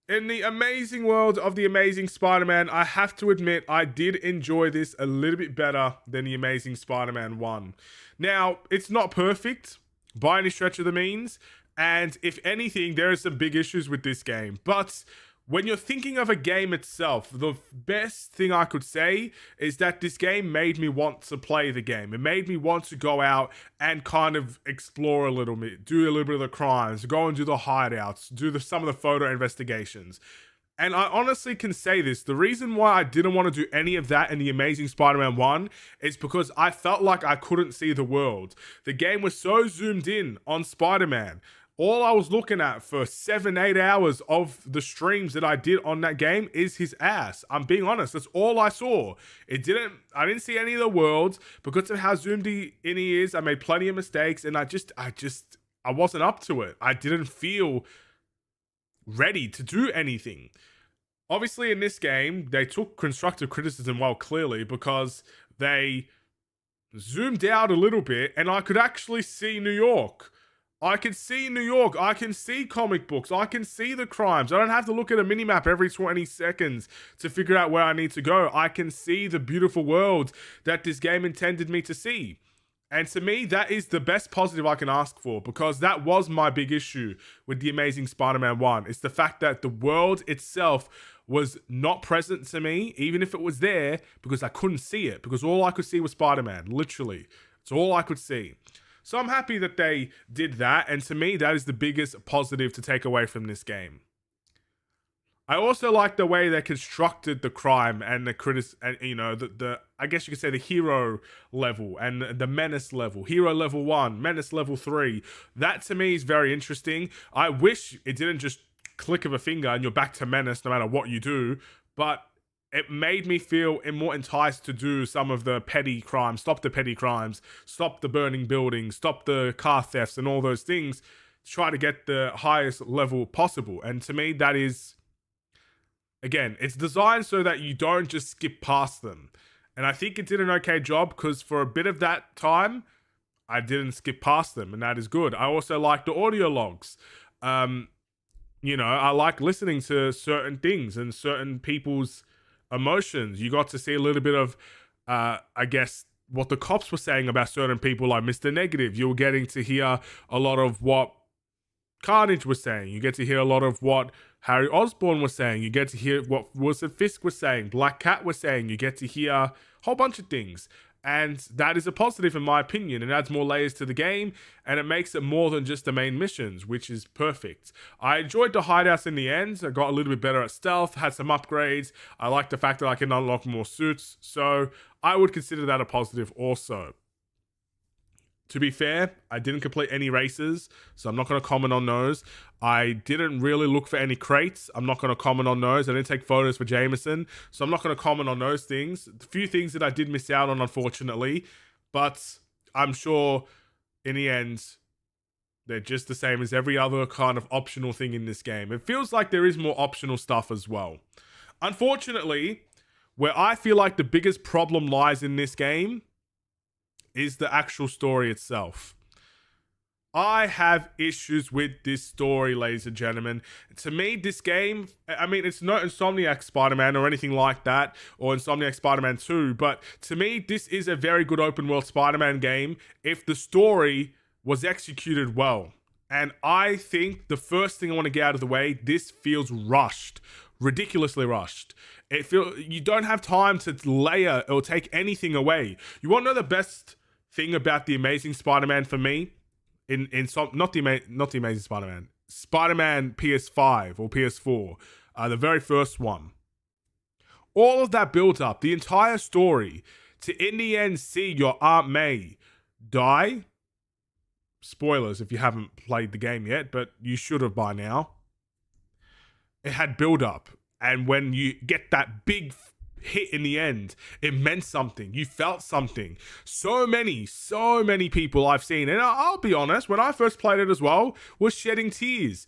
in the amazing world of The Amazing Spider-Man, I have to admit I did enjoy this a little bit better than The Amazing Spider-Man 1. Now, it's not perfect by any stretch of the means, and if anything, there are some big issues with this game. But when you're thinking of a game itself, the best thing I could say is that this game made me want to play the game. It made me want to go out and kind of explore a little bit, do a little bit of the crimes, go and do the hideouts, do some of the photo investigations. And I honestly can say this, the reason why I didn't want to do any of that in The Amazing Spider-Man 1 is because I felt like I couldn't see the world. The game was so zoomed in on Spider-Man. All I was looking at for 7-8 hours of the streams that I did on that game is his ass. I'm being honest. That's all I saw. I didn't see any of the worlds because of how zoomed in he is. I made plenty of mistakes and I wasn't up to it. I didn't feel ready to do anything. Obviously in this game, they took constructive criticism well clearly because they zoomed out a little bit and I could actually see New York. I can see New York. I can see comic books. I can see the crimes. I don't have to look at a minimap every 20 seconds to figure out where I need to go. I can see the beautiful world that this game intended me to see. And to me, that is the best positive I can ask for because that was my big issue with The Amazing Spider-Man 1. It's the fact that the world itself was not present to me, even if it was there, because I couldn't see it. Because all I could see was Spider-Man, literally. It's all I could see. So I'm happy that they did that, and to me, that is the biggest positive to take away from this game. I also like the way they constructed the crime and the I guess you could say the hero level and the menace level. Hero level 1, menace level 3. That to me is very interesting. I wish it didn't just click of a finger and you're back to menace no matter what you do, but it made me feel more enticed to do some of the petty crimes, stop the petty crimes, stop the burning buildings, stop the car thefts and all those things, try to get the highest level possible. And to me, that is, again, it's designed so that you don't just skip past them. And I think it did an okay job because for a bit of that time, I didn't skip past them, and that is good. I also like the audio logs. I like listening to certain things and certain people's emotions. You got to see a little bit of, I guess, what the cops were saying about certain people like Mr. Negative. You were getting to hear a lot of what Carnage was saying. You get to hear a lot of what Harry Osborn was saying. You get to hear what Wilson Fisk was saying, Black Cat was saying. You get to hear a whole bunch of things. And that is a positive in my opinion. It adds more layers to the game and it makes it more than just the main missions, which is perfect. I enjoyed the hideouts in the end. I got a little bit better at stealth, had some upgrades. I like the fact that I can unlock more suits. So I would consider that a positive also. To be fair, I didn't complete any races, so I'm not going to comment on those. I didn't really look for any crates. I'm not going to comment on those. I didn't take photos for Jameson, so I'm not going to comment on those things. The few things that I did miss out on, unfortunately, but I'm sure in the end, they're just the same as every other kind of optional thing in this game. It feels like there is more optional stuff as well. Unfortunately, where I feel like the biggest problem lies in this game is the actual story itself. I have issues with this story, ladies and gentlemen. To me, this game, I mean, it's not Insomniac Spider-Man or anything like that, or Insomniac Spider-Man 2, but to me, this is a very good open world Spider-Man game if the story was executed well. And I think the first thing I want to get out of the way, this feels rushed, ridiculously rushed. You don't have time to layer or take anything away. You want to know the best thing about the Amazing Spider-Man for me? Not the Amazing Spider-Man, Spider-Man PS5 or PS4, the very first one. All of that build up, the entire story, to in the end see your Aunt May die. Spoilers if you haven't played the game yet, but you should have by now. It had build up, and when you get that big hit in the end, it meant something. You felt something. So many people I've seen, and I'll be honest, when I first played it as well, was shedding tears.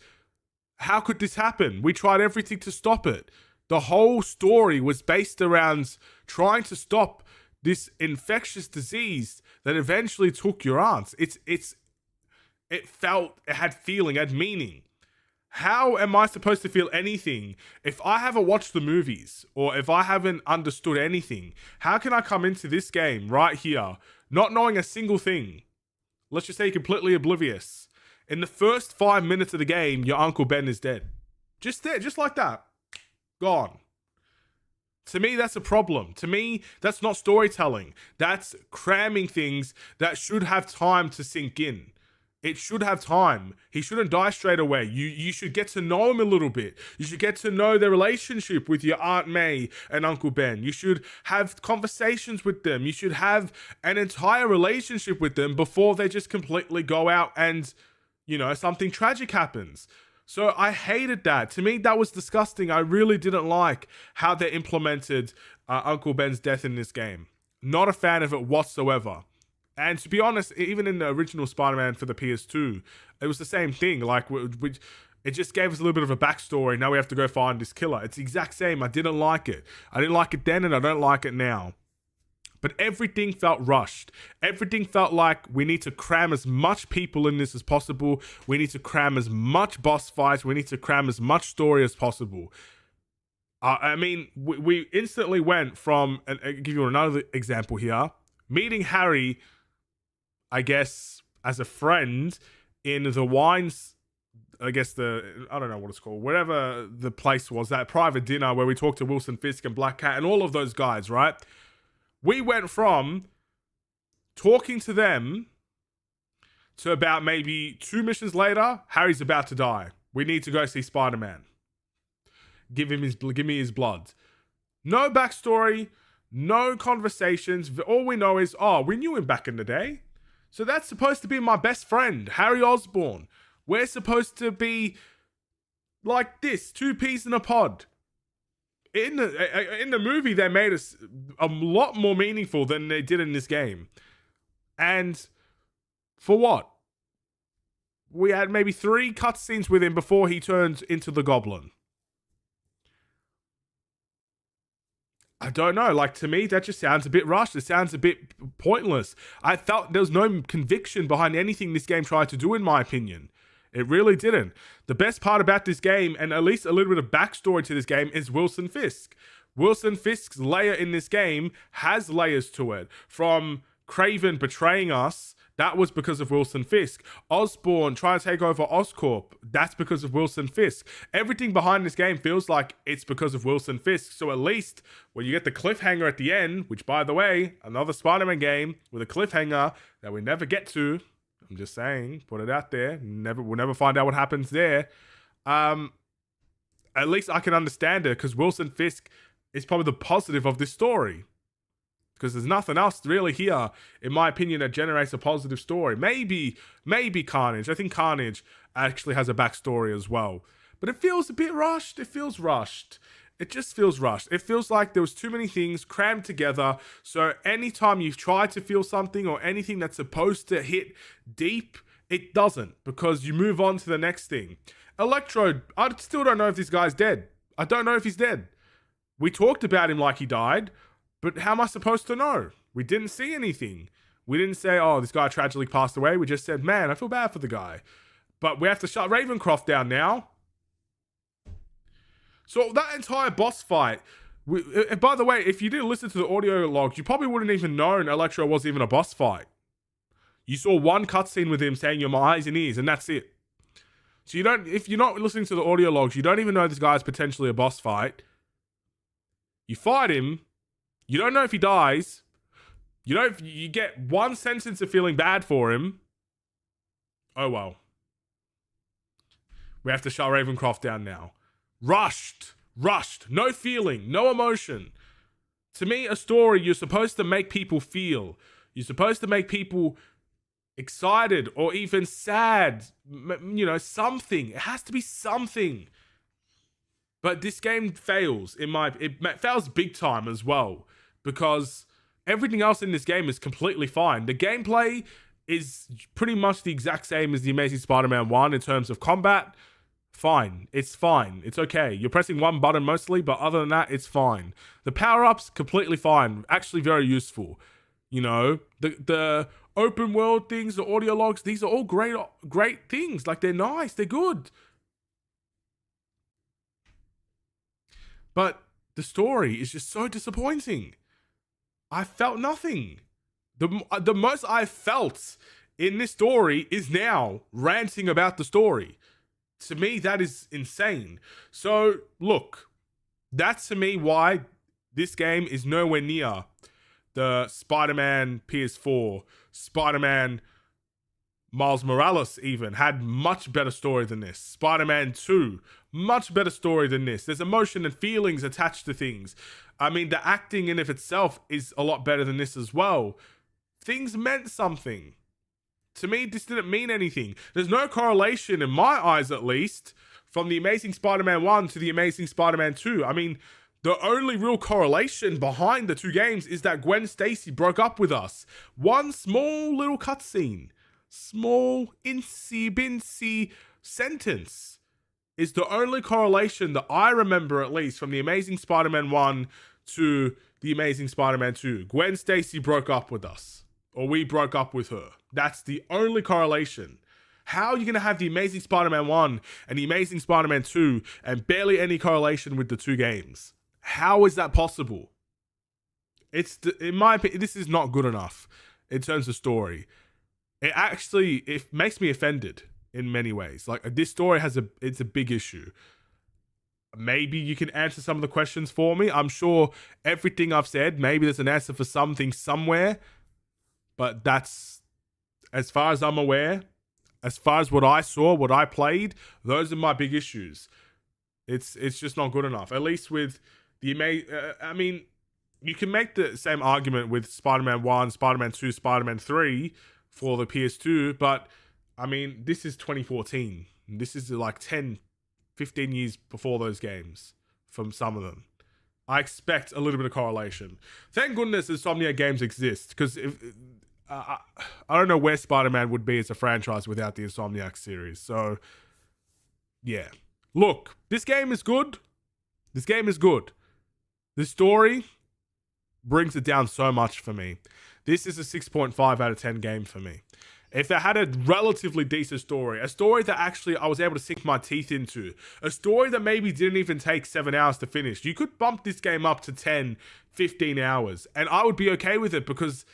How could this happen? We tried everything to stop it. The whole story was based around trying to stop this infectious disease that eventually took your aunt. It had feeling, it had meaning. How am I supposed to feel anything if I haven't watched the movies or if I haven't understood anything? How can I come into this game right here not knowing a single thing? Let's just say completely oblivious. In the first 5 minutes of the game, your Uncle Ben is dead. Just there, just like that. Gone. To me, that's a problem. To me, that's not storytelling. That's cramming things that should have time to sink in. It should have time. He shouldn't die straight away. You should get to know him a little bit. You should get to know the relationship with your Aunt May and Uncle Ben. You should have conversations with them. You should have an entire relationship with them before they just completely go out and, something tragic happens. So I hated that. To me, that was disgusting. I really didn't like how they implemented Uncle Ben's death in this game. Not a fan of it whatsoever. And to be honest, even in the original Spider-Man for the PS2, it was the same thing. Like, it just gave us a little bit of a backstory. Now we have to go find this killer. It's the exact same. I didn't like it. I didn't like it then, and I don't like it now. But everything felt rushed. Everything felt like we need to cram as much people in this as possible. We need to cram as much boss fights. We need to cram as much story as possible. I mean, we instantly went from, and I'll give you another example here, meeting Harry, I guess, as a friend in the wines, I don't know what it's called, wherever the place was, that private dinner where we talked to Wilson Fisk and Black Cat and all of those guys, right? We went from talking to them to about maybe 2 missions later, Harry's about to die. We need to go see Spider-Man. Give me his blood. No backstory, no conversations. All we know is, we knew him back in the day. So that's supposed to be my best friend, Harry Osborn. We're supposed to be like this, 2 peas in a pod. In the movie, they made us a lot more meaningful than they did in this game. And for what? We had maybe 3 cutscenes with him before he turns into the Goblin. I don't know. Like, to me, that just sounds a bit rushed. It sounds a bit pointless. I felt there was no conviction behind anything this game tried to do, in my opinion. It really didn't. The best part about this game, and at least a little bit of backstory to this game, is Wilson Fisk. Wilson Fisk's layer in this game has layers to it. From Craven betraying us, that was because of Wilson Fisk. Osborn trying to take over Oscorp, that's because of Wilson Fisk. Everything behind this game feels like it's because of Wilson Fisk. So at least when you get the cliffhanger at the end, which, by the way, another Spider-Man game with a cliffhanger that we never get to. I'm just saying, put it out there. We'll never find out what happens there. At least I can understand it, because Wilson Fisk is probably the positive of this story. Because there's nothing else really here, in my opinion, that generates a positive story. Maybe Carnage. I think Carnage actually has a backstory as well. But it feels a bit rushed. It feels rushed. It just feels rushed. It feels like there was too many things crammed together. So anytime you've tried to feel something or anything that's supposed to hit deep, it doesn't, because you move on to the next thing. Electro, I still don't know if this guy's dead. I don't know if he's dead. We talked about him like he died, but how am I supposed to know? We didn't see anything. We didn't say, oh, this guy tragically passed away. We just said, man, I feel bad for the guy. But we have to shut Ravencroft down now. So that entire boss fight, and by the way, if you didn't listen to the audio logs, you probably wouldn't even known Electro was even a boss fight. You saw one cutscene with him saying, you're my eyes and ears, and that's it. So if you're not listening to the audio logs, you don't even know this guy's potentially a boss fight. You fight him. You don't know if he dies. You get one sentence of feeling bad for him. Oh well. We have to shut Ravencroft down now. Rushed. No feeling, no emotion. To me, a story, you're supposed to make people feel. You're supposed to make people excited or even sad. Something. It has to be something. But this game fails. It fails big time as well. Because everything else in this game is completely fine. The gameplay is pretty much the exact same as the Amazing Spider-Man 1 in terms of combat. Fine. It's fine. It's okay. You're pressing one button mostly, but other than that, it's fine. The power-ups, completely fine. Actually very useful. The open world things, the audio logs, these are all great things. Like, they're nice. They're good. But the story is just so disappointing. I felt nothing. The most I felt in this story is now ranting about the story. To me, that is insane. So, look, that's to me why this game is nowhere near the Spider-Man PS4, Spider-Man Miles Morales even had much better story than this. Spider-Man 2, much better story than this. There's emotion and feelings attached to things. I mean, the acting in of itself is a lot better than this as well. Things meant something. To me, this didn't mean anything. There's no correlation, in my eyes at least, from The Amazing Spider-Man 1 to The Amazing Spider-Man 2. I mean, the only real correlation behind the two games is that Gwen Stacy broke up with us. One small little cutscene. Small, incy-bincy sentence is the only correlation that I remember, at least, from The Amazing Spider-Man 1 to The Amazing Spider-Man 2. Gwen Stacy broke up with us. Or we broke up with her. That's the only correlation. How are you going to have The Amazing Spider-Man 1 and The Amazing Spider-Man 2 and barely any correlation with the two games? How is that possible? In my opinion, this is not good enough in terms of story. It makes me offended in many ways. Like, this story it's a big issue. Maybe you can answer some of the questions for me. I'm sure everything I've said, maybe there's an answer for something somewhere. But that's, as far as I'm aware, as far as what I saw, what I played, those are my big issues. It's just not good enough. At least with I mean, you can make the same argument with Spider-Man 1, Spider-Man 2, Spider-Man 3 for the PS2, but I mean, this is 2014. This is like 10, 15 years before those games from some of them. I expect a little bit of correlation. Thank goodness Insomniac games exist, because I don't know where Spider-Man would be as a franchise without the Insomniac series. So, yeah. Look, this game is good. This game is good. The story brings it down so much for me. This is a 6.5 out of 10 game for me. If it had a relatively decent story, a story that actually I was able to sink my teeth into, a story that maybe didn't even take 7 hours to finish, you could bump this game up to 10, 15 hours, and I would be okay with it because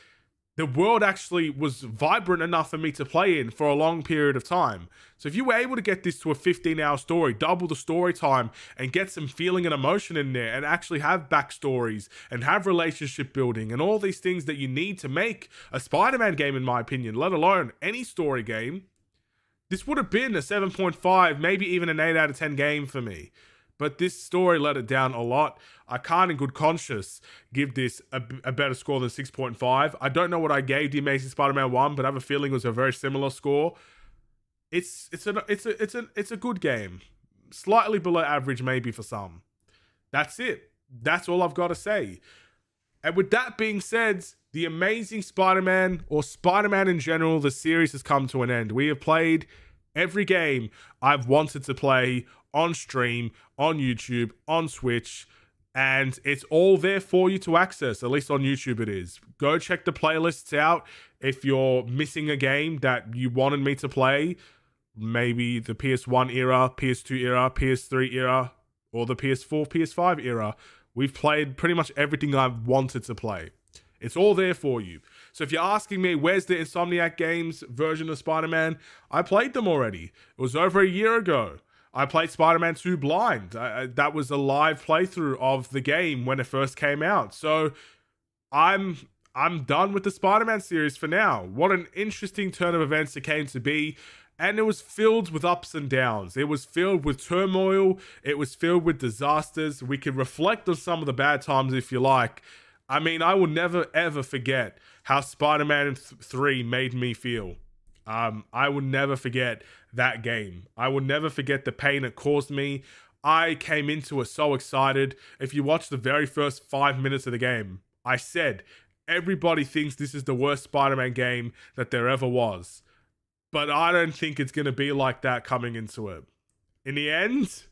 the world actually was vibrant enough for me to play in for a long period of time. So if you were able to get this to a 15-hour story, double the story time, and get some feeling and emotion in there, and actually have backstories, and have relationship building, and all these things that you need to make a Spider-Man game, in my opinion, let alone any story game, this would have been a 7.5, maybe even an 8 out of 10 game for me. But this story let it down a lot. I can't in good conscience give this a better score than 6.5. I don't know what I gave The Amazing Spider-Man 1, but I have a feeling it was a very similar score. It's a good game. Slightly below average maybe for some. That's it. That's all I've got to say. And with that being said, The Amazing Spider-Man, or Spider-Man in general, the series has come to an end. We have played every game I've wanted to play on stream, on YouTube, on Switch, and it's all there for you to access. At least on YouTube it is. Go check the playlists out. If you're missing a game that you wanted me to play, maybe the PS1 era, PS2 era, PS3 era, or the PS4, PS5 era, we've played pretty much everything I've wanted to play. It's all there for you. So if you're asking me, where's the Insomniac Games version of Spider-Man? I played them already. It was over a year ago. I played Spider-Man 2 blind. That was a live playthrough of the game when it first came out. So I'm done with the Spider-Man series for now. What an interesting turn of events it came to be. And it was filled with ups and downs. It was filled with turmoil. It was filled with disasters. We can reflect on some of the bad times if you like. I mean, I will never, ever forget how Spider-Man 3 made me feel. I will never forget that game. I will never forget the pain it caused me. I came into it so excited. If you watch the very first 5 minutes of the game, I said, everybody thinks this is the worst Spider-Man game that there ever was. But I don't think it's going to be like that coming into it. In the end,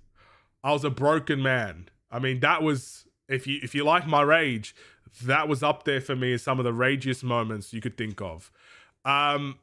I was a broken man. I mean, that was, if you like my rage, that was up there for me as some of the ragiest moments you could think of. I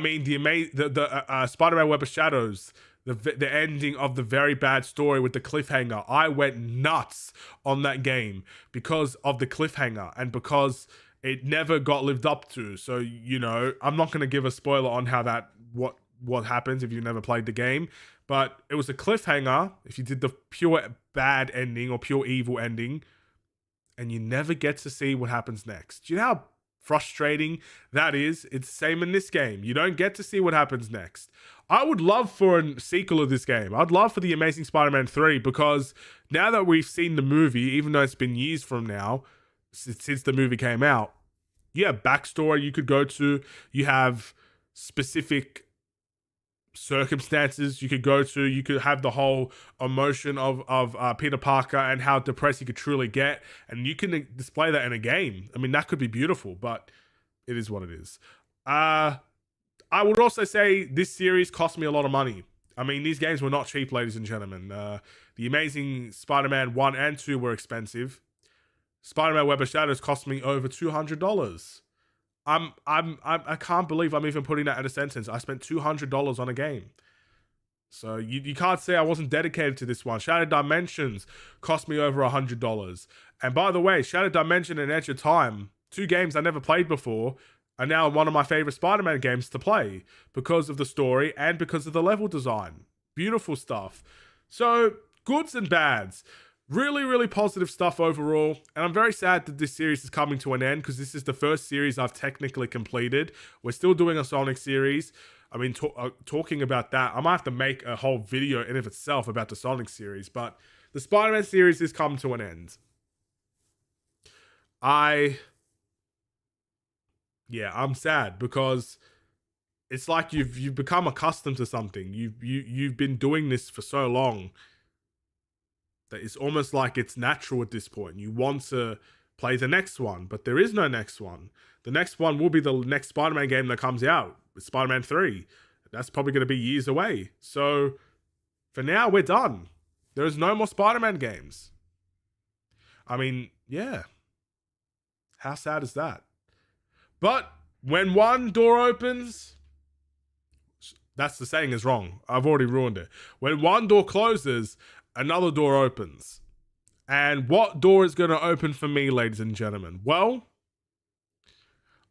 mean, the Spider-Man Web of Shadows, the ending of the very bad story with the cliffhanger. I went nuts on that game because of the cliffhanger and because it never got lived up to. So, you know, I'm not going to give a spoiler on how what happens if you've never played the game. But it was a cliffhanger if you did the pure bad ending or pure evil ending, and you never get to see what happens next. Do you know how frustrating that is? It's the same in this game. You don't get to see what happens next. I would love for a sequel of this game. I'd love for The Amazing Spider-Man 3, because now that we've seen the movie, even though it's been years from now, since the movie came out, you have backstory you could go to. You have specific circumstances you could go to. You could have the whole emotion of Peter Parker and how depressed he could truly get, and you can display that in a game. I mean, that could be beautiful, but it is what it is. I would also say this series cost me a lot of money. I mean, these games were not cheap, ladies and gentlemen. The Amazing Spider-Man 1 and 2 were expensive. Spider-Man Web of Shadows cost me over $200. I can't believe I'm even putting that in a sentence. I spent $200 on a game. So you can't say I wasn't dedicated to this one. Shattered Dimensions cost me over $100. And by the way, Shattered Dimension and Edge of Time, 2 games I never played before, are now one of my favorite Spider-Man games to play because of the story and because of the level design. Beautiful stuff. So, goods and bads. Really, really positive stuff overall. And I'm very sad that this series is coming to an end, because this is the first series I've technically completed. We're still doing a Sonic series. I mean, talking about that, I might have to make a whole video in of itself about the Sonic series. But the Spider-Man series has come to an end. I'm sad, because it's like you've become accustomed to something. You've been doing this for so long that it's almost like it's natural at this point. You want to play the next one, but there is no next one. The next one will be the next Spider-Man game that comes out, Spider-Man 3. That's probably going to be years away. So for now, we're done. There is no more Spider-Man games. I mean, yeah. How sad is that? But when one door opens, that's the saying is wrong. I've already ruined it. When one door closes, another door opens. And what door is going to open for me, ladies and gentlemen? Well,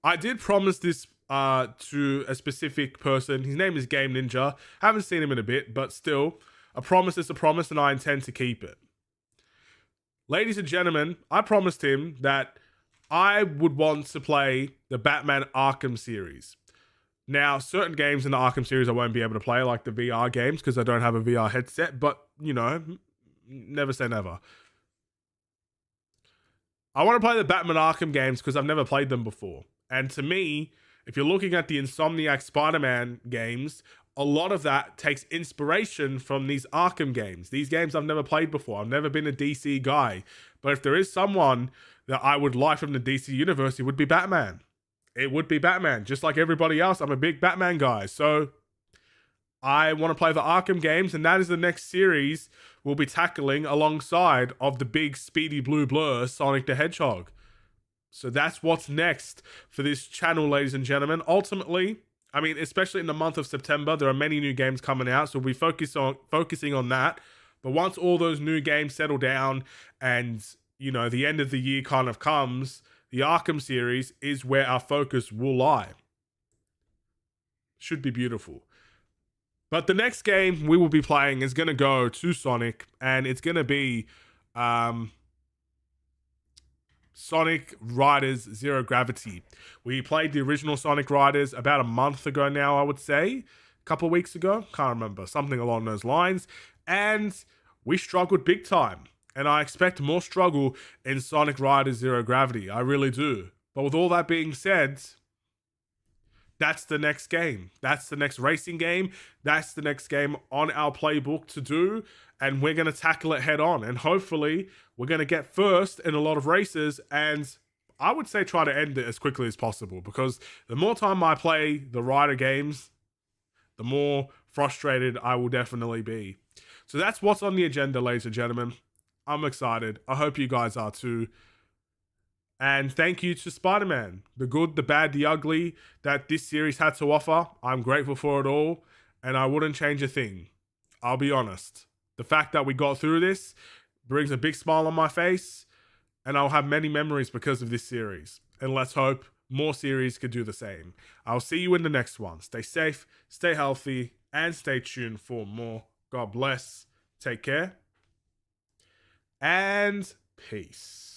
I did promise this to a specific person. His name is Game Ninja. Haven't seen him in a bit, but still, a promise is a promise, and I intend to keep it. Ladies and gentlemen, I promised him that I would want to play the Batman Arkham series. Now, certain games in the Arkham series I won't be able to play, like the VR games, because I don't have a VR headset, but, you know, never say never. I want to play the Batman Arkham games because I've never played them before. And to me, if you're looking at the Insomniac Spider-Man games, a lot of that takes inspiration from these Arkham games. These games I've never played before. I've never been a DC guy. But if there is someone that I would like from the DC universe, it would be Batman. It would be Batman. Just like everybody else, I'm a big Batman guy. So I want to play the Arkham games, and that is the next series we'll be tackling alongside of the big speedy blue blur Sonic the Hedgehog. So that's what's next for this channel, ladies and gentlemen. Ultimately, I mean, especially in the month of September, there are many new games coming out, so we'll be focusing on that. But once all those new games settle down and, you know, the end of the year kind of comes, the Arkham series is where our focus will lie. Should be beautiful. But the next game we will be playing is going to go to Sonic, and it's going to be Sonic Riders Zero Gravity. We played the original Sonic Riders about a month ago now, I would say. A couple of weeks ago. Can't remember. Something along those lines. And we struggled big time. And I expect more struggle in Sonic Riders Zero Gravity. I really do. But with all that being said, that's the next game. That's the next racing game. That's the next game on our playbook to do. And we're going to tackle it head on. And hopefully, we're going to get first in a lot of races. And I would say try to end it as quickly as possible. Because the more time I play the Rider games, the more frustrated I will definitely be. So that's what's on the agenda, ladies and gentlemen. I'm excited. I hope you guys are too. And thank you to Spider-Man, the good, the bad, the ugly that this series had to offer. I'm grateful for it all, and I wouldn't change a thing. I'll be honest. The fact that we got through this brings a big smile on my face, and I'll have many memories because of this series. And let's hope more series could do the same. I'll see you in the next one. Stay safe, stay healthy, and stay tuned for more. God bless. Take care. And peace.